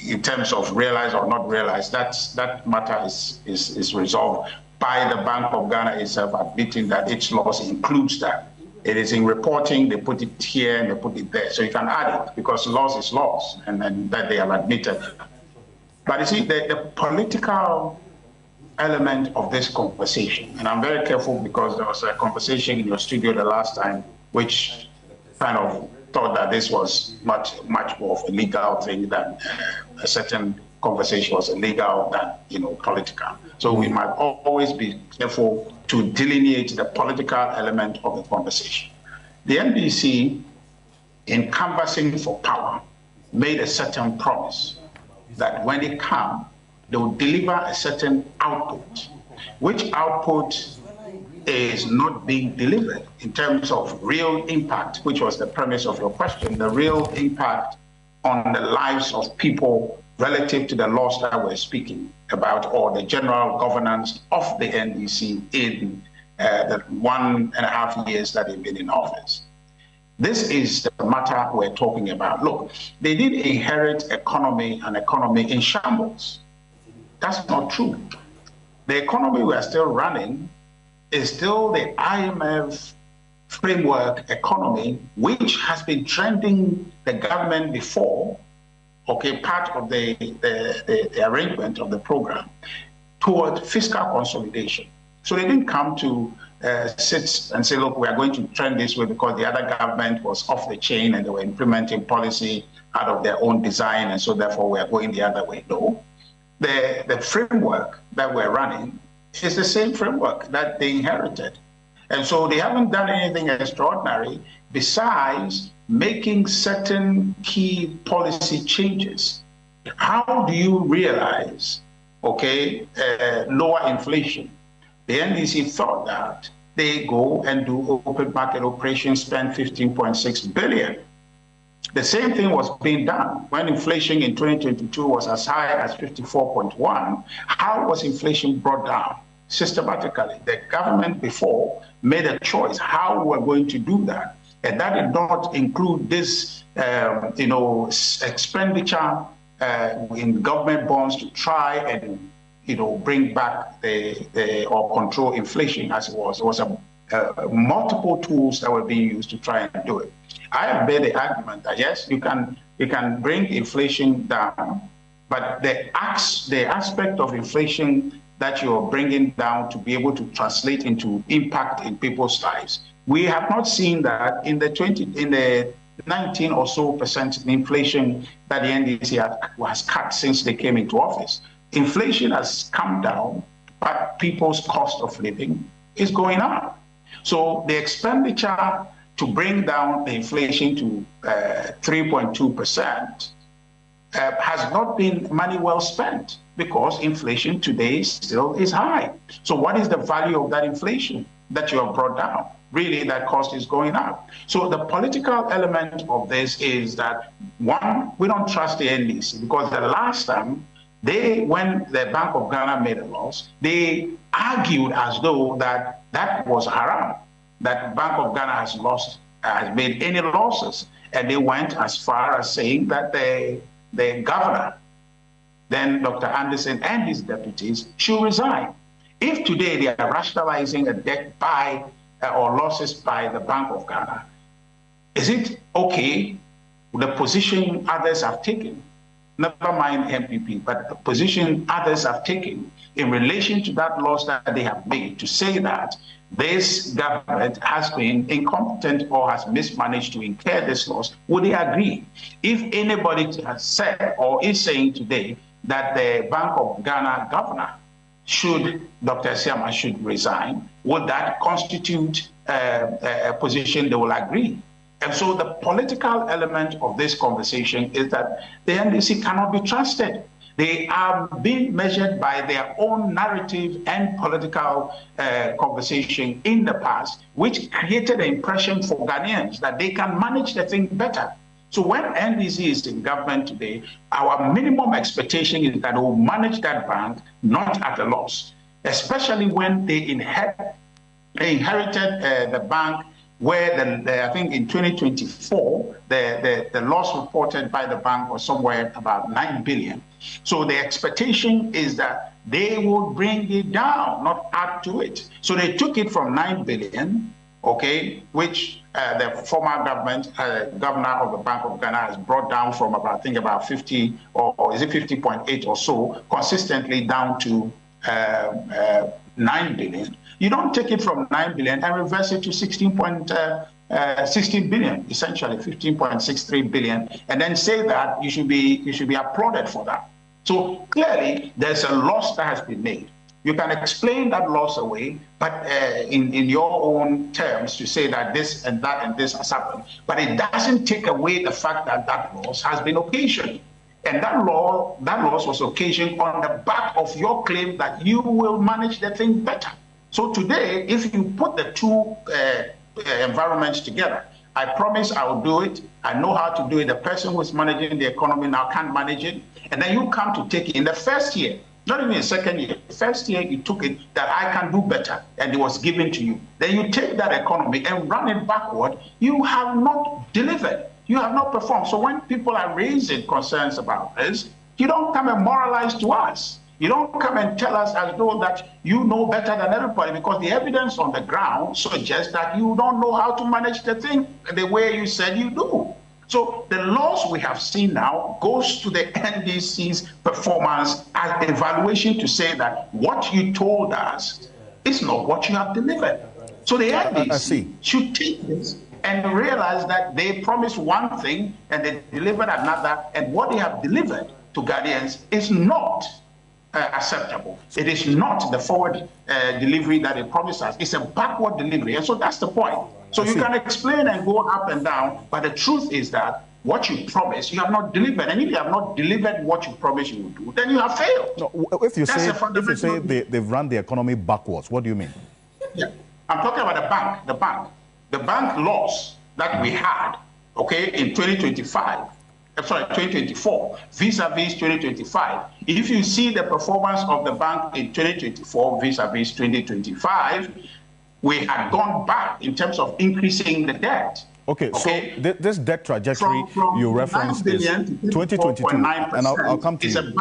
in terms of realized or not realized, that matter is resolved by the Bank of Ghana itself admitting that its loss includes that. It is in reporting, they put it here and they put it there. So you can add it because loss is loss, and that they have admitted. But you see, the political element of this conversation, and I'm very careful because there was a conversation in your studio the last time, which kind of thought that this was much more of a legal thing than a certain conversation was illegal than, political. So we might always be careful to delineate the political element of the conversation. The NDC, in canvassing for power, made a certain promise that when they come, they will deliver a certain output, which output is not being delivered in terms of real impact, which was the premise of your question, the real impact on the lives of people relative to the laws that we're speaking about, or the general governance of the NDC in the 1.5 years that they've been in office. This is the matter we're talking about. Look, they did inherit an economy in shambles. That's not true. The economy we are still running is still the IMF framework economy, which has been trending the government before, part of the arrangement of the program, toward fiscal consolidation. So they didn't come to sit and say, look, we are going to trend this way because the other government was off the chain and they were implementing policy out of their own design, and so therefore we are going the other way. No. The framework that we're running is the same framework that they inherited. And so they haven't done anything extraordinary besides making certain key policy changes. How do you realize, lower inflation? The NDC thought that they go and do open market operations, spend 15.6 billion. The same thing was being done when inflation in 2022 was as high as 54.1. How was inflation brought down? Systematically. The government before made a choice how we're going to do that. And that did not include this, expenditure in government bonds to try and, bring back or control inflation as it was. It was multiple tools that were being used to try and do it. I have made the argument that yes, you can bring inflation down, but the aspect of inflation that you're bringing down to be able to translate into impact in people's lives, we have not seen that in the 19 or so percent inflation that the NDC has cut since they came into office. Inflation has come down, but people's cost of living is going up. So the expenditure to bring down the inflation to 3.2% has not been money well spent, because inflation today still is high. So what is the value of that inflation that you have brought down? Really, that cost is going up. So the political element of this is that, one, we don't trust the NDC, because the last time when the Bank of Ghana made a loss, they argued as though that was haram, that Bank of Ghana has made any losses. And they went as far as saying that the governor, then Dr. Anderson, and his deputies should resign. If today they are rationalizing a debt or losses by the Bank of Ghana, is it okay the position others have taken? Never mind MPP, but the position others have taken in relation to that loss that they have made, to say that this government has been incompetent or has mismanaged to incur this loss, would they agree? If anybody has said or is saying today that the Bank of Ghana governor Dr. Siama should resign, would that constitute a position they will agree? And so the political element of this conversation is that the NDC cannot be trusted. They are being measured by their own narrative and political conversation in the past, which created the impression for Ghanaians that they can manage the thing better. So when NDC is in government today, our minimum expectation is that they will manage that bank not at a loss, especially when they inherited the bank where I think in 2024, the loss reported by the bank was somewhere about 9 billion. So the expectation is that they will bring it down, not add to it. So they took it from 9 billion, okay, which the former government, governor of the Bank of Ghana has brought down from about, I think about 50, or is it 50.8 or so, consistently down to 9 billion. You don't take it from 9 billion and reverse it to 16 billion, essentially 15.63 billion, and then say that you should be applauded for that. So clearly, there's a loss that has been made. You can explain that loss away, but in your own terms, to say that this and that and this has happened, but it doesn't take away the fact that that loss has been occasioned. And that loss was occasioned on the back of your claim that you will manage the thing better. So today, if you put the two environments together, I promise I will do it. I know how to do it. The person who is managing the economy now can't manage it. And then you come to take it in the first year, not even the second year. First year, you took it that I can do better, and it was given to you. Then you take that economy and run it backward. You have not delivered. You have not performed. So when people are raising concerns about this, you don't come and moralize to us. You don't come and tell us as though that you know better than everybody, because the evidence on the ground suggests that you don't know how to manage the thing the way you said you do. So the loss we have seen now goes to the NDC's performance as evaluation to say that what you told us is not what you have delivered. So the NDC should take this and realize that they promised one thing and they delivered another, and what they have delivered to Ghanaians is not acceptable. It is not the forward delivery that they promised us. It's a backward delivery, and so that's the point. So you can explain and go up and down, but the truth is that what you promised, you have not delivered. And if you have not delivered what you promised you would do, then you have failed. No, if you say they've run the economy backwards, what do you mean? Yeah, I'm talking about the bank. The bank loss that we had, okay, in 2024, vis-a-vis 2025. If you see the performance of the bank in 2024 vis-a-vis 2025, we had gone back in terms of increasing the debt. Okay, so this debt trajectory from you referenced is 2022, and I'll come to you.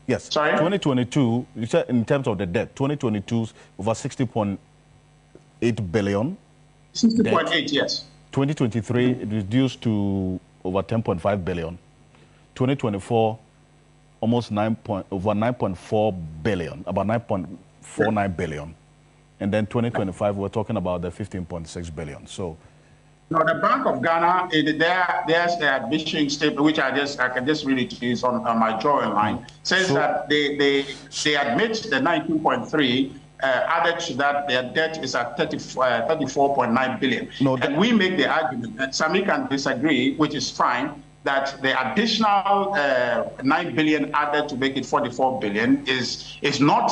Yes, sorry? 2022, you said in terms of the debt, 2022 over 60.8 billion. 60.8, yes. 2023, it reduced to over 10.5 billion. 2024, almost over 9.4 billion, about 9.49 billion. And then 2025, we're talking about the 15.6 billion. So, no, the Bank of Ghana, there's the admission statement, which I can just read it to you on my drawing line, says that they admit the 19.3. Added to that, their debt is at 34.9 billion. No, and we make the argument, and Sammy can disagree, which is fine, that the additional 9 billion added to make it 44 billion is not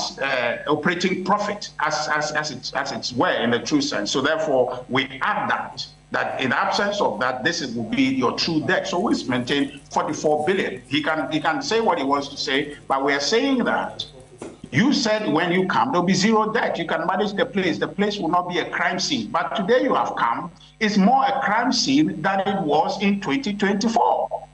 operating profit as it's were in the true sense. So therefore, we add that in absence of that, this will be your true debt. So we maintain 44 billion. He can say what he wants to say, but we are saying that you said when you come, there'll be zero debt. You can manage the place. The place will not be a crime scene. But today you have come, it's more a crime scene than it was in 2024.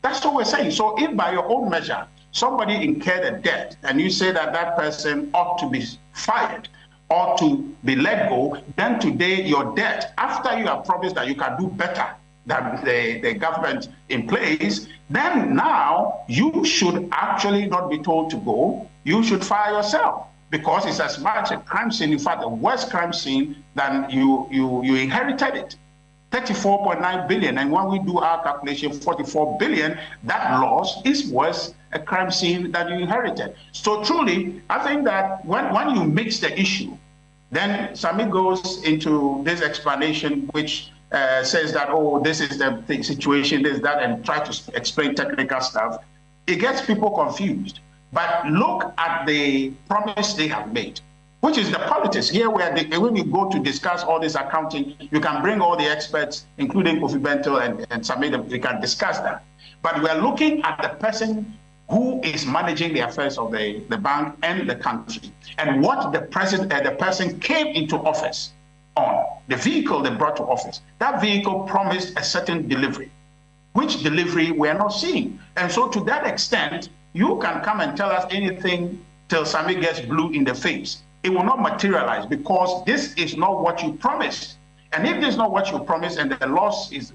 That's what we're saying. So if by your own measure, somebody incurred a debt and you say that that person ought to be fired, ought to be let go, then today your debt, after you have promised that you can do better than the government in place, then now you should actually not be told to go. You should fire yourself, because it's as much a crime scene, in fact, a worse crime scene than you inherited it. 34.9 billion, and when we do our calculation, 44 billion, that loss is worse a crime scene than you inherited. So truly, I think that when you mix the issue, then Sammy goes into this explanation which says that, oh, this is the situation, this, that, and try to explain technical stuff. it gets people confused. But look at the promise they have made, which is the politics. Here, where when you go to discuss all this accounting, you can bring all the experts, including Kofi Bentil and Sammy, we can discuss that. But we're looking at the person who is managing the affairs of the bank and the country, and what the person came into office on, the vehicle they brought to office. That vehicle promised a certain delivery, which delivery we are not seeing. And so to that extent, you can come and tell us anything till Sammy gets blue in the face. It will not materialize because this is not what you promised. And if this is not what you promised, and the loss is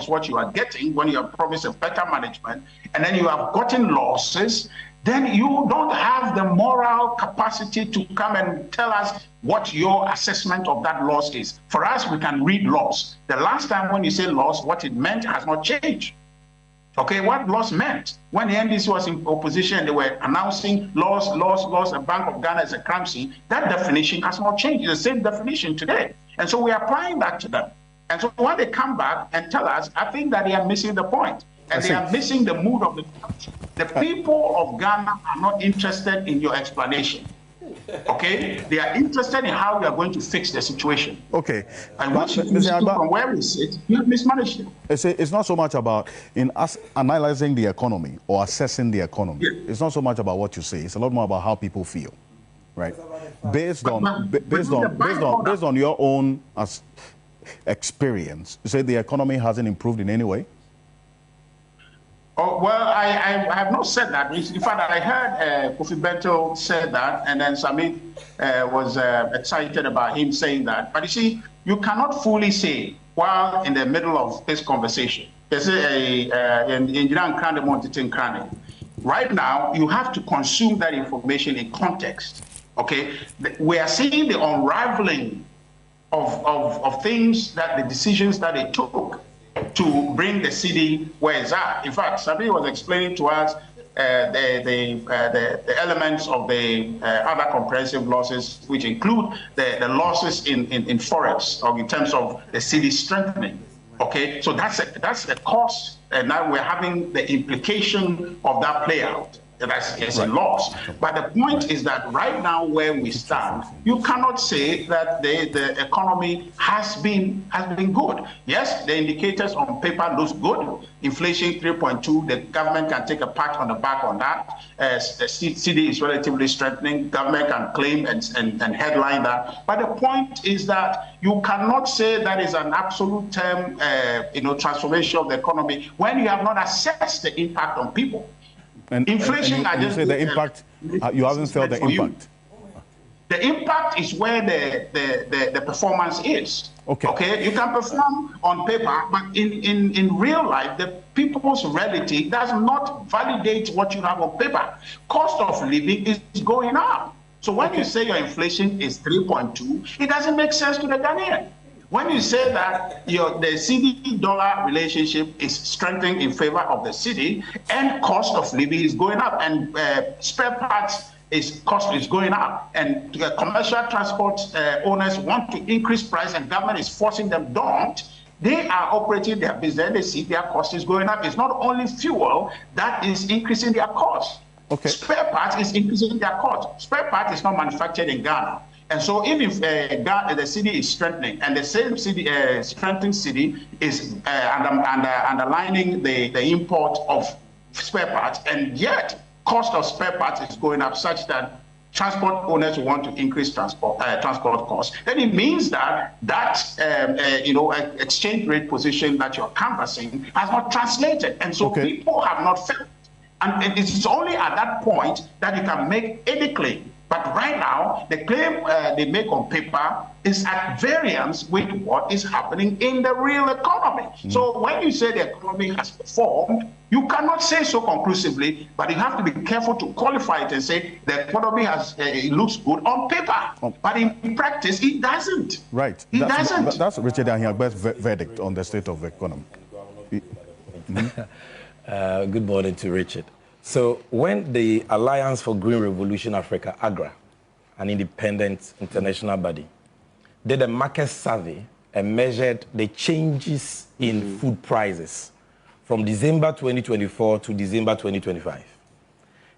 what you are getting when you have promised a better management, and then you have gotten losses, then you don't have the moral capacity to come and tell us what your assessment of that loss is. For us, we can read loss. The last time when you say loss, what it meant has not changed. Okay, what loss meant? When the NDC was in opposition, they were announcing loss, the Bank of Ghana is a crime scene. That definition has not changed. It's the same definition today. And so we are applying that to them. And so when they come back and tell us, I think that they are missing the point. And they are missing the mood of the country. The people of Ghana are not interested in your explanation. Okay? They are interested in how we are going to fix the situation. Okay. And from where we sit, you have mismanaged it. It's not so much about in us analyzing the economy or assessing the economy. Yeah. It's not so much about what you say. It's a lot more about how people feel, right? Based on your own experience, you say the economy hasn't improved in any way? Oh, well, I have not said that. In fact, I heard Kofi Bentil say that, and then Sammy was excited about him saying that. But you see, you cannot fully say while in the middle of this conversation. Right now, you have to consume that information in context. Okay, we are seeing the unraveling of things, that the decisions that they took to bring the city where it's at. In fact, Sammy was explaining to us the elements of the other comprehensive losses, which include the losses in forex, or in terms of the city strengthening. Okay, so that's the cost, and now we're having the implication of that play out. That's a loss. But the point is that right now where we stand, you cannot say that the economy has been good. Yes, the indicators on paper look good. Inflation 3.2, the government can take a pat on the back on that. The city is relatively strengthening. Government can claim and headline that. But the point is that you cannot say that is an absolute term, transformation of the economy when you have not assessed the impact on people. Inflation, and you say the impact, you haven't felt the impact. The impact is where the performance is. Okay, you can perform on paper, but in real life, the people's reality does not validate what you have on paper. Cost of living is going up. So when you say your inflation is 3.2, it doesn't make sense to the Ghanaian. When you say that the cedi-dollar relationship is strengthening in favor of the city, and cost of living is going up, and spare parts cost is going up, and commercial transport owners want to increase price, and government is forcing them don't. They are operating their business, they see their cost is going up. It's not only fuel that is increasing their cost. Okay. Spare parts is increasing their cost. Spare part is not manufactured in Ghana. And so if the city is strengthening, and the same city, strengthening city is underlining the import of spare parts, and yet cost of spare parts is going up such that transport owners want to increase transport costs, then it means that exchange rate position that you're canvassing has not translated. And so people have not felt it. And it's only at that point that you can make any claim. But right now, the claim they make on paper is at variance with what is happening in the real economy. So when you say the economy has performed, you cannot say so conclusively, but you have to be careful to qualify it and say the economy it looks good on paper. But in practice, it doesn't. Right. It doesn't. That's Richard Ahiagbe's verdict on the state of the economy. Good morning to Richard. So when the Alliance for Green Revolution Africa, AGRA, an independent international body, did a market survey and measured the changes in food prices from December 2024 to December 2025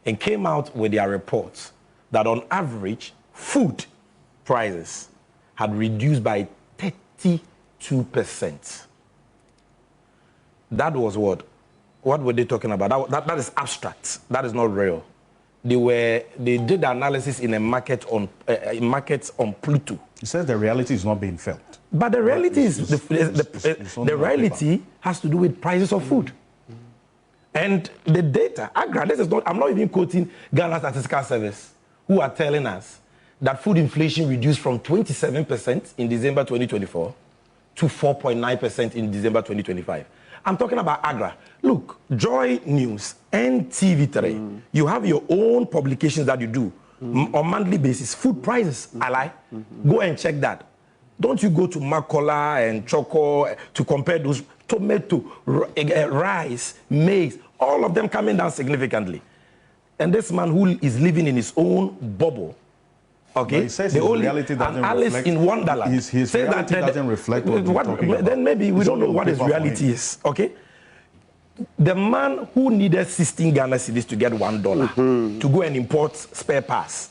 and came out with their reports that on average, food prices had reduced by 32%. That was what? What were they talking about? That is abstract. That is not real. They did the analysis in a market on markets on Pluto. It says the reality is not being felt. But the reality the reality has to do with prices of food. And the data, this is not, I'm not even quoting Ghana Statistical Service, who are telling us that food inflation reduced from 27% in December 2024 to 4.9% in December 2025. I'm talking about Agra. Look, Joy News and TV3, you have your own publications that you do on monthly basis. Food prices, go and check that. Don't you go to Makola and Choco to compare those tomato, rice, maize, all of them coming down significantly. And this man who is living in his own bubble, okay, he says the only reality doesn't Alice reflect, in Wonderland. His reality doesn't reflect what you're talking about. Then maybe we don't know what his reality is, okay? The man who needed 16 Ghana cedis to get $1 to go and import spare parts,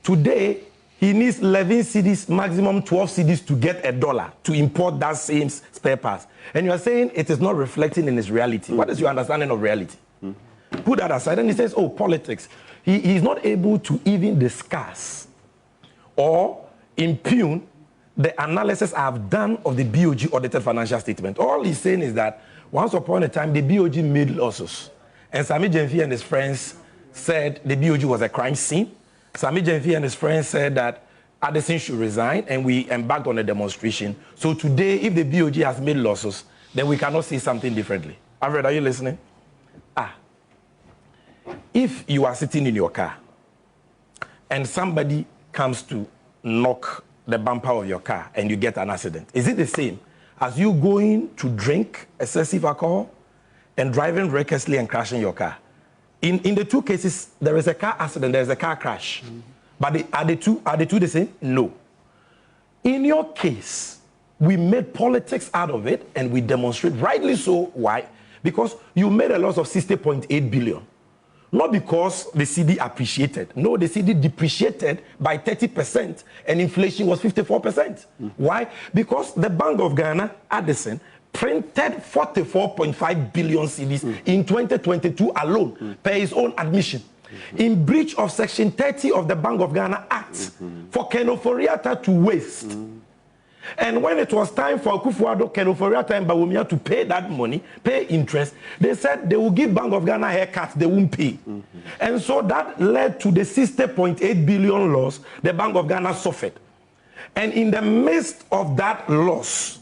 today he needs 11 cedis, maximum 12 cedis to get $1 to import that same spare parts. And you are saying it is not reflecting in his reality. What is your understanding of reality? Put that aside. And he says, oh, politics. He is not able to even discuss or impugn the analysis I have done of the BOG audited financial statement. All he's saying is that once upon a time, the BOG made losses. And Sammy Gyamfi and his friends said the BOG was a crime scene. Sammy Gyamfi and his friends said that Addison should resign, and we embarked on a demonstration. So today, if the BOG has made losses, then we cannot say something differently. Alfred, are you listening? If you are sitting in your car and somebody comes to knock the bumper of your car and you get an accident, is it the same as you going to drink excessive alcohol and driving recklessly and crashing your car? In the two cases, there is a car accident, there is a car crash. But are the two the same? No. In your case, we made politics out of it and we demonstrate, rightly so. Why? Because you made a loss of 60.8 billion. Not because the CD appreciated. No, the CD depreciated by 30% and inflation was 54%. Why? Because the Bank of Ghana, Addison, printed 44.5 billion CDs in 2022 alone, per his own admission, in breach of Section 30 of the Bank of Ghana Act for Kenoforiata to waste. And when it was time for Akufo-Addo, Kenoforiata and Bawumia to pay that money, pay interest, they said they will give Bank of Ghana haircuts, they won't pay. And so that led to the 60.8 billion loss the Bank of Ghana suffered. And in the midst of that loss,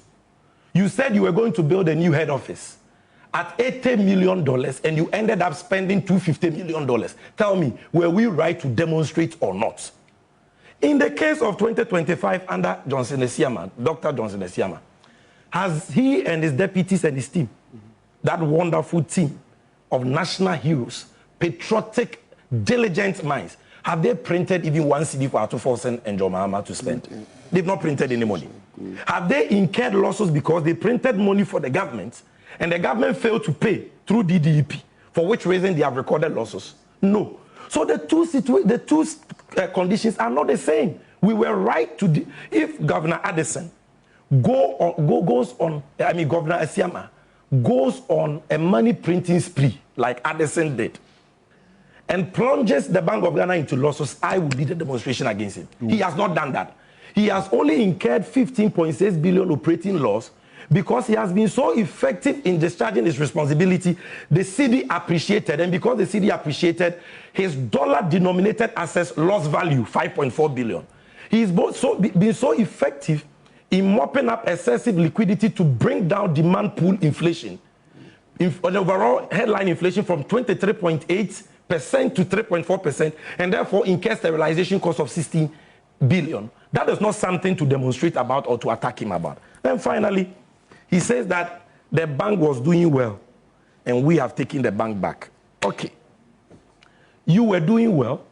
you said you were going to build a new head office at $80 million and you ended up spending $250 million. Tell me, were we right to demonstrate or not? In the case of 2025 under Johnson Esiama, Dr. Johnson Esiama, has he and his deputies and his team, that wonderful team of national heroes, patriotic, diligent minds, have they printed even one CD for Atufosen and John Mahama to spend? They've not printed any money. Have they incurred losses because they printed money for the government and the government failed to pay through DDEP, for which reason they have recorded losses? No. So the two conditions are not the same. We were right to, if Governor Addison Governor Esiama goes on a money printing spree like Addison did and plunges the Bank of Ghana into losses, I will lead a demonstration against him. He has not done that. He has only incurred 15.6 billion operating loss because he has been so effective in discharging his responsibility. The CD appreciated, and because the CD appreciated, his dollar-denominated assets lost value, 5.4 billion. He's been so effective in mopping up excessive liquidity to bring down demand pool inflation. On overall headline inflation from 23.8% to 3.4%, and therefore incur sterilization cost of 16 billion. That is not something to demonstrate about or to attack him about. Then finally, he says that the bank was doing well and we have taken the bank back. Okay. You were doing well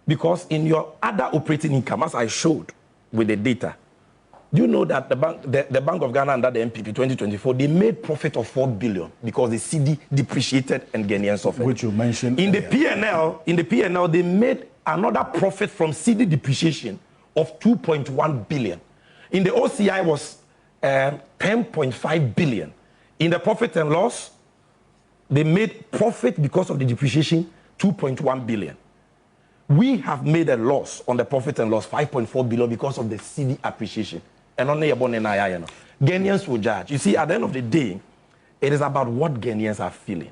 because in your other operating income, as I showed with the data, Do you know that the Bank of Ghana under the MPP 2024, they made profit of 4 billion because the CD depreciated and Ghanaians suffered. Which you mentioned in earlier. the PNL, they made another profit from CD depreciation of 2.1 billion. In the OCI was 10.5 billion. In the profit and loss, they made profit because of the depreciation 2.1 billion. We have made a loss on the profit and loss 5.4 billion because of the CD appreciation. And only Ghanaians will judge. You see, at the end of the day, it is about what Ghanaians are feeling.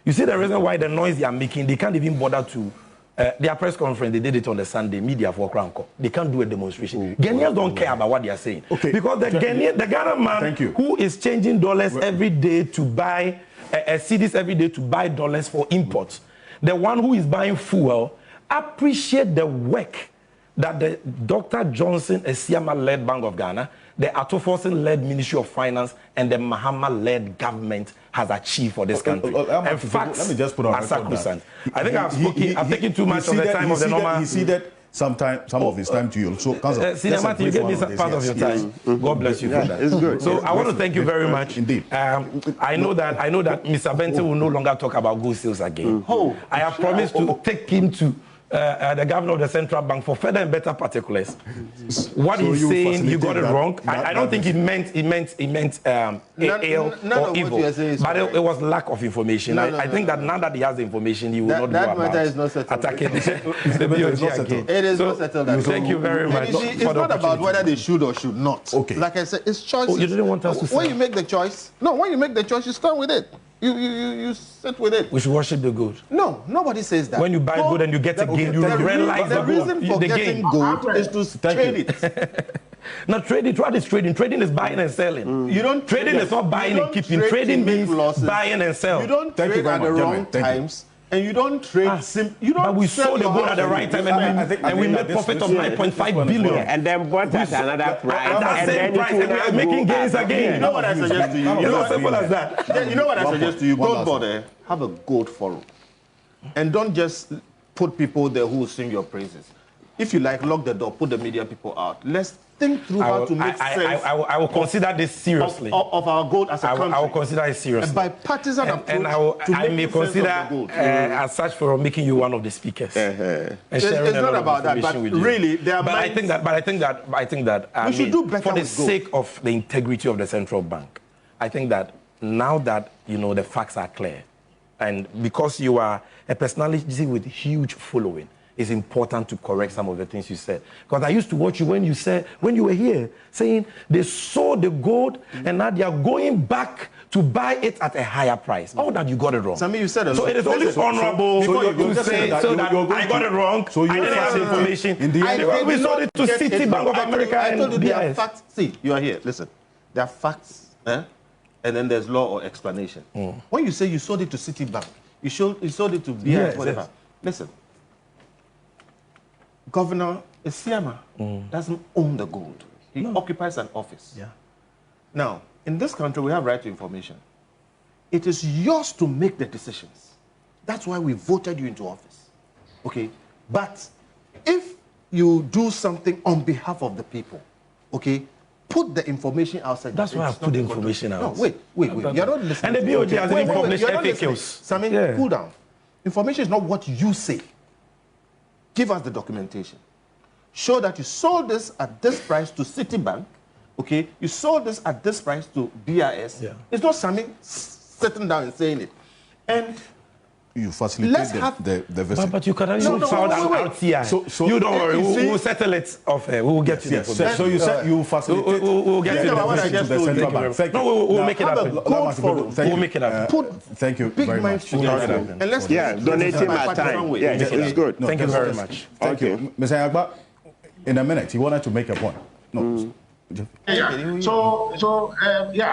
You see the reason why the noise they are making, they can't even bother to their press conference, they did it on the Sunday, media for Kranko. They can't do a demonstration. Ghanaians don't care about what they are saying. Okay. Because the Ghana man who is changing dollars every day to buy CDs every day to buy dollars for imports, the one who is buying fuel, appreciate the work that the Dr. Johnson Esiama-led Bank of Ghana, the Atoforsen-led Ministry of Finance, and the Mahama-led government has achieved for this country. And facts let me just put on are sacrosanct. I think I've taken too much of the time of the normal. He ceded some of his time to you. So, Council, Senior Martin, you gave me some part of your time. God bless you for that. It's good. So I want to thank you very much. Indeed. I know that Mr. Bentil will no longer talk about goods sales again. I have promised to take him to the governor of the central bank for further and better particulars. What he's saying, you got it wrong. I don't think he meant ill or evil, but it was lack of information. I think that now that he has the information, he will not that go matter about is not settled. attacking the BOG again. It is not settled. Thank you very much. It's not about whether they should or should not. Okay. Like I said, it's choices. Oh, you didn't want us to say. When you make the choice, you stand with it. You sit with it. We should worship the gold. No, nobody says that. When you buy gold and you get a gain, you realize the reason for getting gold is to trade it. Now, trading, what is trading? Trading is buying and selling. You don't. Trading is not buying and keeping. Trading means buying and selling. You don't trade at the wrong times. And you don't trade but we sold the gold at the right time and we made profit of 9.5 billion. And then bought at another price. At that same price, and we are making gains again. You know what I suggest to you? It's as simple as that. You know what I suggest to you? Don't bother. Have a gold forum. And don't just put people there who will sing your praises. If you like, lock the door, put the media people out. Let's think through how to make sense. I will consider this seriously. Of our gold as a country. I will consider it seriously. A bipartisan approach. And I may consider as such for making you one of the speakers. It's not about that, but really, there are. But I think that we should do better for the sake of the integrity of the central bank. I think that now that the facts are clear, and because you are a personality with huge following, it's important to correct some of the things you said. Because I used to watch you when you were here, saying they sold the gold and now they are going back to buy it at a higher price. Oh, that you got it wrong. Sammy, you said a lot. So it is only honorable to say that I got it wrong. So you I didn't have the information. We sold it to Citibank of America I told you there are BIS. facts. See, you are here. Listen, there are facts, and then there's law or explanation. When you say you sold it to Citibank, you sold it to BIS, whatever. Yes. Listen. Governor Esiama doesn't own the gold. He occupies an office. Yeah. Now, in this country, we have right to information. It is yours to make the decisions. That's why we voted you into office. Okay? But if you do something on behalf of the people, okay, put the information outside. That's why I put the information out. No, wait. You're not listening. And the BOG has even published FAQs. Sammy, cool down. Information is not what you say. Give us the documentation. Show that you sold this at this price to Citibank, okay? You sold this at this price to BIS. Yeah. It's not Sammy sitting down and saying it. And you facilitate the visit. But you can only found out here. So you don't worry. We'll settle it off. We will get to the information. So you said you facilitate. We'll get to the central bank. Thank you. We'll make it happen. We'll make it happen. Thank you very much. And let's donating my time. Yeah, it's good. Thank you very much. Thank you. Mr. Agba, in a minute, he wanted to make a point. No. Yeah. So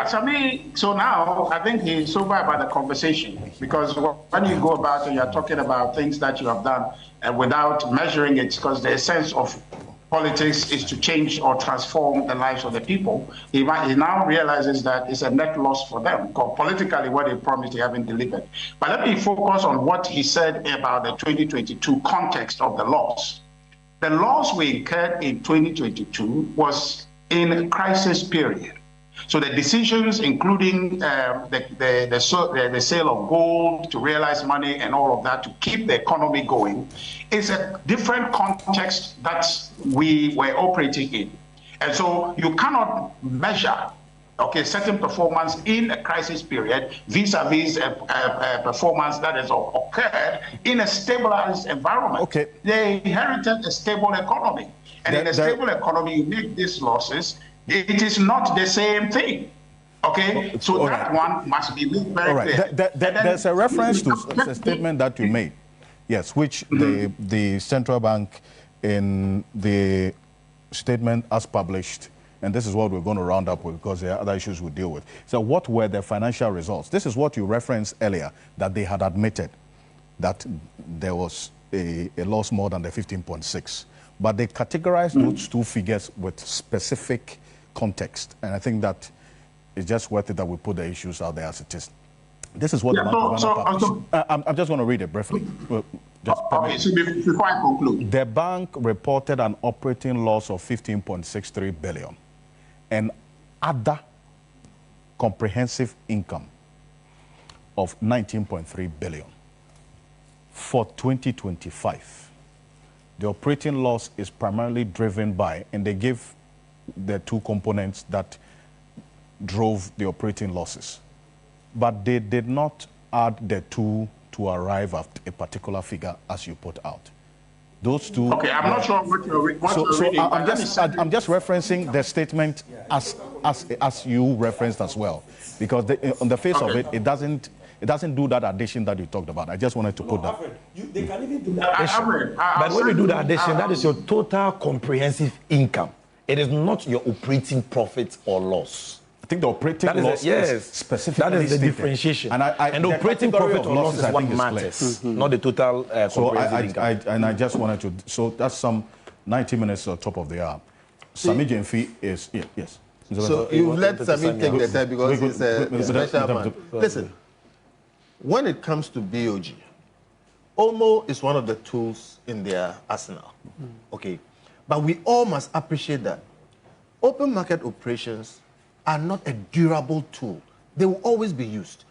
Sammy. So now I think he's sober about the conversation, because when you go about it, you're talking about things that you have done without measuring it, because the essence of politics is to change or transform the lives of the people. He now realizes that it's a net loss for them, because politically what they promised they haven't delivered. But let me focus on what he said about the 2022 context of the loss. The loss we incurred in 2022 was in a crisis period. So the decisions, including the sale of gold to realize money and all of that to keep the economy going, is a different context that we were operating in. And so you cannot measure, okay, certain performance in a crisis period vis-a-vis a performance that has occurred in a stabilized environment. Okay. They inherited a stable economy. And in a stable economy, you make these losses. It is not the same thing. Okay? So that one must be made very clear. There's a reference to a statement that you made, yes, which the central bank in the statement as published, and this is what we're going to round up with because there are other issues we'll deal with. So what were the financial results? This is what you referenced earlier, that they had admitted that there was a loss more than the 15.6. But they categorized those two figures with specific context. And I think that it's just worth it that we put the issues out there as it is. This is what the Bank of Ghana published. I'm just going to read it briefly. Okay, so before I conclude. The bank reported an operating loss of 15.63 billion and other comprehensive income of 19.3 billion for 2025. The operating loss is primarily driven by, and they give the two components that drove the operating losses. But they did not add the two to arrive at a particular figure as you put out. Those two... Okay, I'm not sure what you're reading. I'm just referencing the statement as you referenced as well. Because on the face of it, it doesn't do that addition that you talked about. I just wanted to put that. They can even do the addition. But when you do the addition, that is your total comprehensive income. It is not your operating profit or loss. I think the operating loss is specifically that is the stated. differentiation. And the operating profit or loss is what matters, not the total comprehensive income. I just wanted to... So that's some 90 minutes on top of the hour. Sammy Gyamfi is... Yes. So you let Sammy take the time because he's a special man. Listen, when it comes to BOG, OMO is one of the tools in their arsenal. Okay? But we all must appreciate that open market operations are not a durable tool. They will always be used.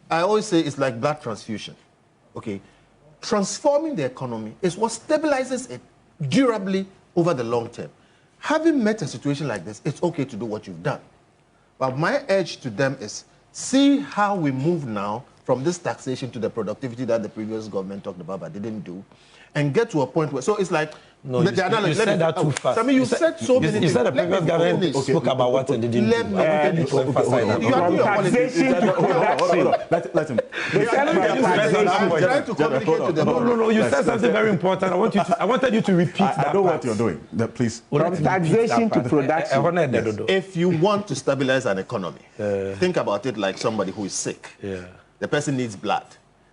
I always say it's like blood transfusion. Okay? Transforming the economy is what stabilizes it durably over the long term. Having met a situation like this, it's okay to do what you've done. But my urge to them is see how we move now from this taxation to the productivity that the previous government talked about but didn't do, and get to a point where, so it's like, no, you said that too fast. I mean, you said so many things. You said the previous government spoke about what and didn't do. Let me emphasize that. You are doing your taxation to production. Let him. Trying to communicate to them. No. You said something very important. I wanted you to repeat that. I know what you're doing. Please. From taxation to production. Yes. If you want to stabilize an economy, think about it like somebody who is sick. The person needs blood.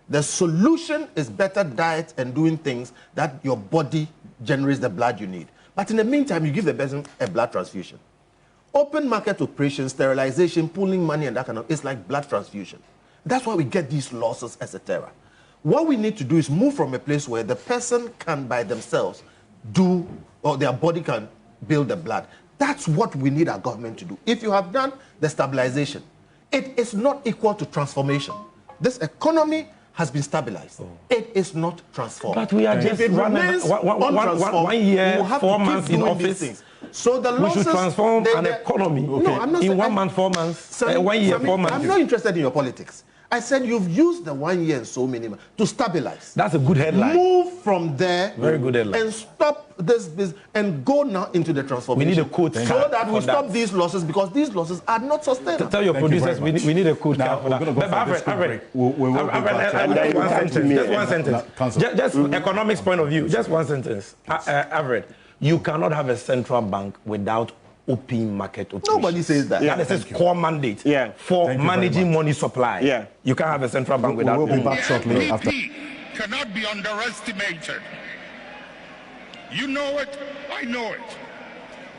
The solution is better diet and doing things that your body generates the blood you need. But in the meantime, you give the person a blood transfusion. Open market operations, sterilization, pooling money and that kind of, it's like blood transfusion. That's why we get these losses, etc. What we need to do is move from a place where the person can by themselves do, or their body can build the blood. That's what we need our government to do. If you have done the stabilization, it is not equal to transformation. This economy has been stabilized. It is not transformed. But we are just one year, 4 months in office. So the losses, we should transform an economy. No, I'm not in saying, 1 month, 4 months, Sammy, 1 year, 4 months. I'm not interested in your politics. I said you've used the 1 year and so many months to stabilize. That's a good headline. Move from there. Very good headline. And stop this business and go now into the transformation. We need a code so that we stop these losses, because these losses are not sustainable. Tell your producers we need a code. Now, we're going to go for this quick break. We'll go back to just one sentence. Just economics point of view. Just one sentence. Alfred, you cannot have a central bank without open market operations. Nobody says that. That is his core mandate for managing money supply. You can't have a central bank without. We'll be back shortly after. Cannot be underestimated. You know it, I know it.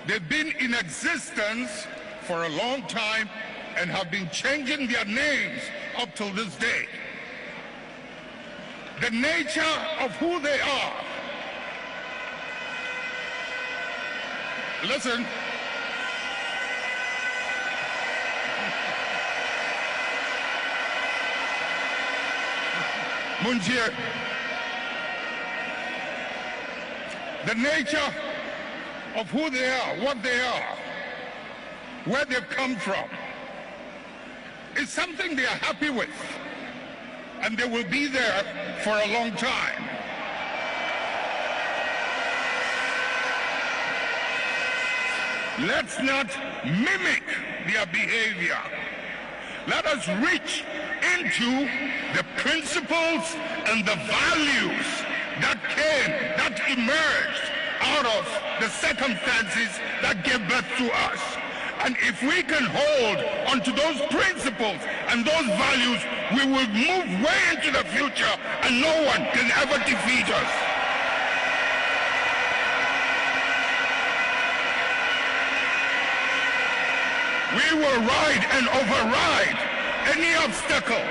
They've been in existence for a long time and have been changing their names up till this day. The nature of who they are. Listen, Munjir, the nature of who they are, what they are, where they've come from, is something they are happy with, and they will be there for a long time. Let's not mimic their behavior. Let us reach into the principles and the values that emerged out of the circumstances that gave birth to us. And if we can hold onto those principles and those values, we will move way into the future and no one can ever defeat us. We will ride and override any obstacle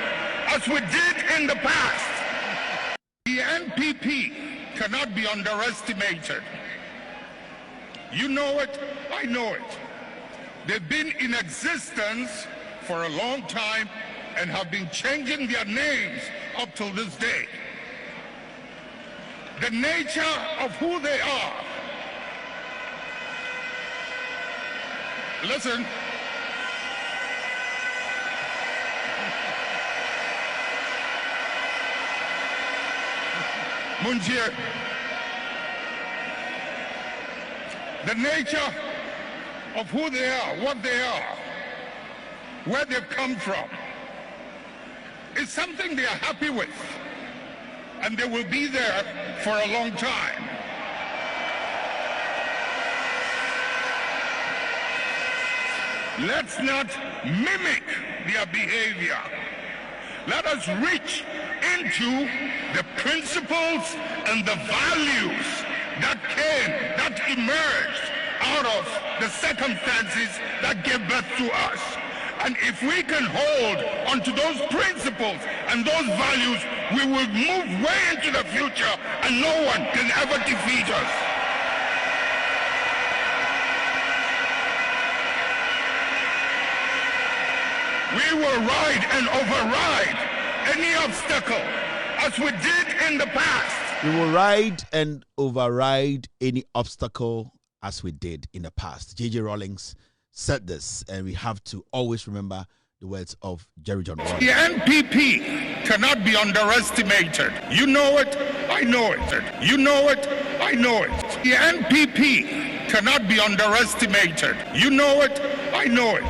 as we did in the past. The NPP cannot be underestimated. You know it, I know it. They've been in existence for a long time and have been changing their names up till this day. The nature of who they are. Listen. Munjir, the nature of who they are, what they are, where they've come from, is something they are happy with, and they will be there for a long time. Let's not mimic their behavior. Let us reach into the principles and the values that emerged out of the circumstances that gave birth to us. And if we can hold onto those principles and those values, we will move way into the future and no one can ever defeat us. We will ride and override any obstacle as we did in the past. We will ride and override any obstacle as we did in the past. J.J. Rawlings said this, and we have to always remember the words of Jerry John Rawlings. The NPP cannot be underestimated. You know it, I know it. You know it, I know it. The NPP cannot be underestimated. You know it, I know it.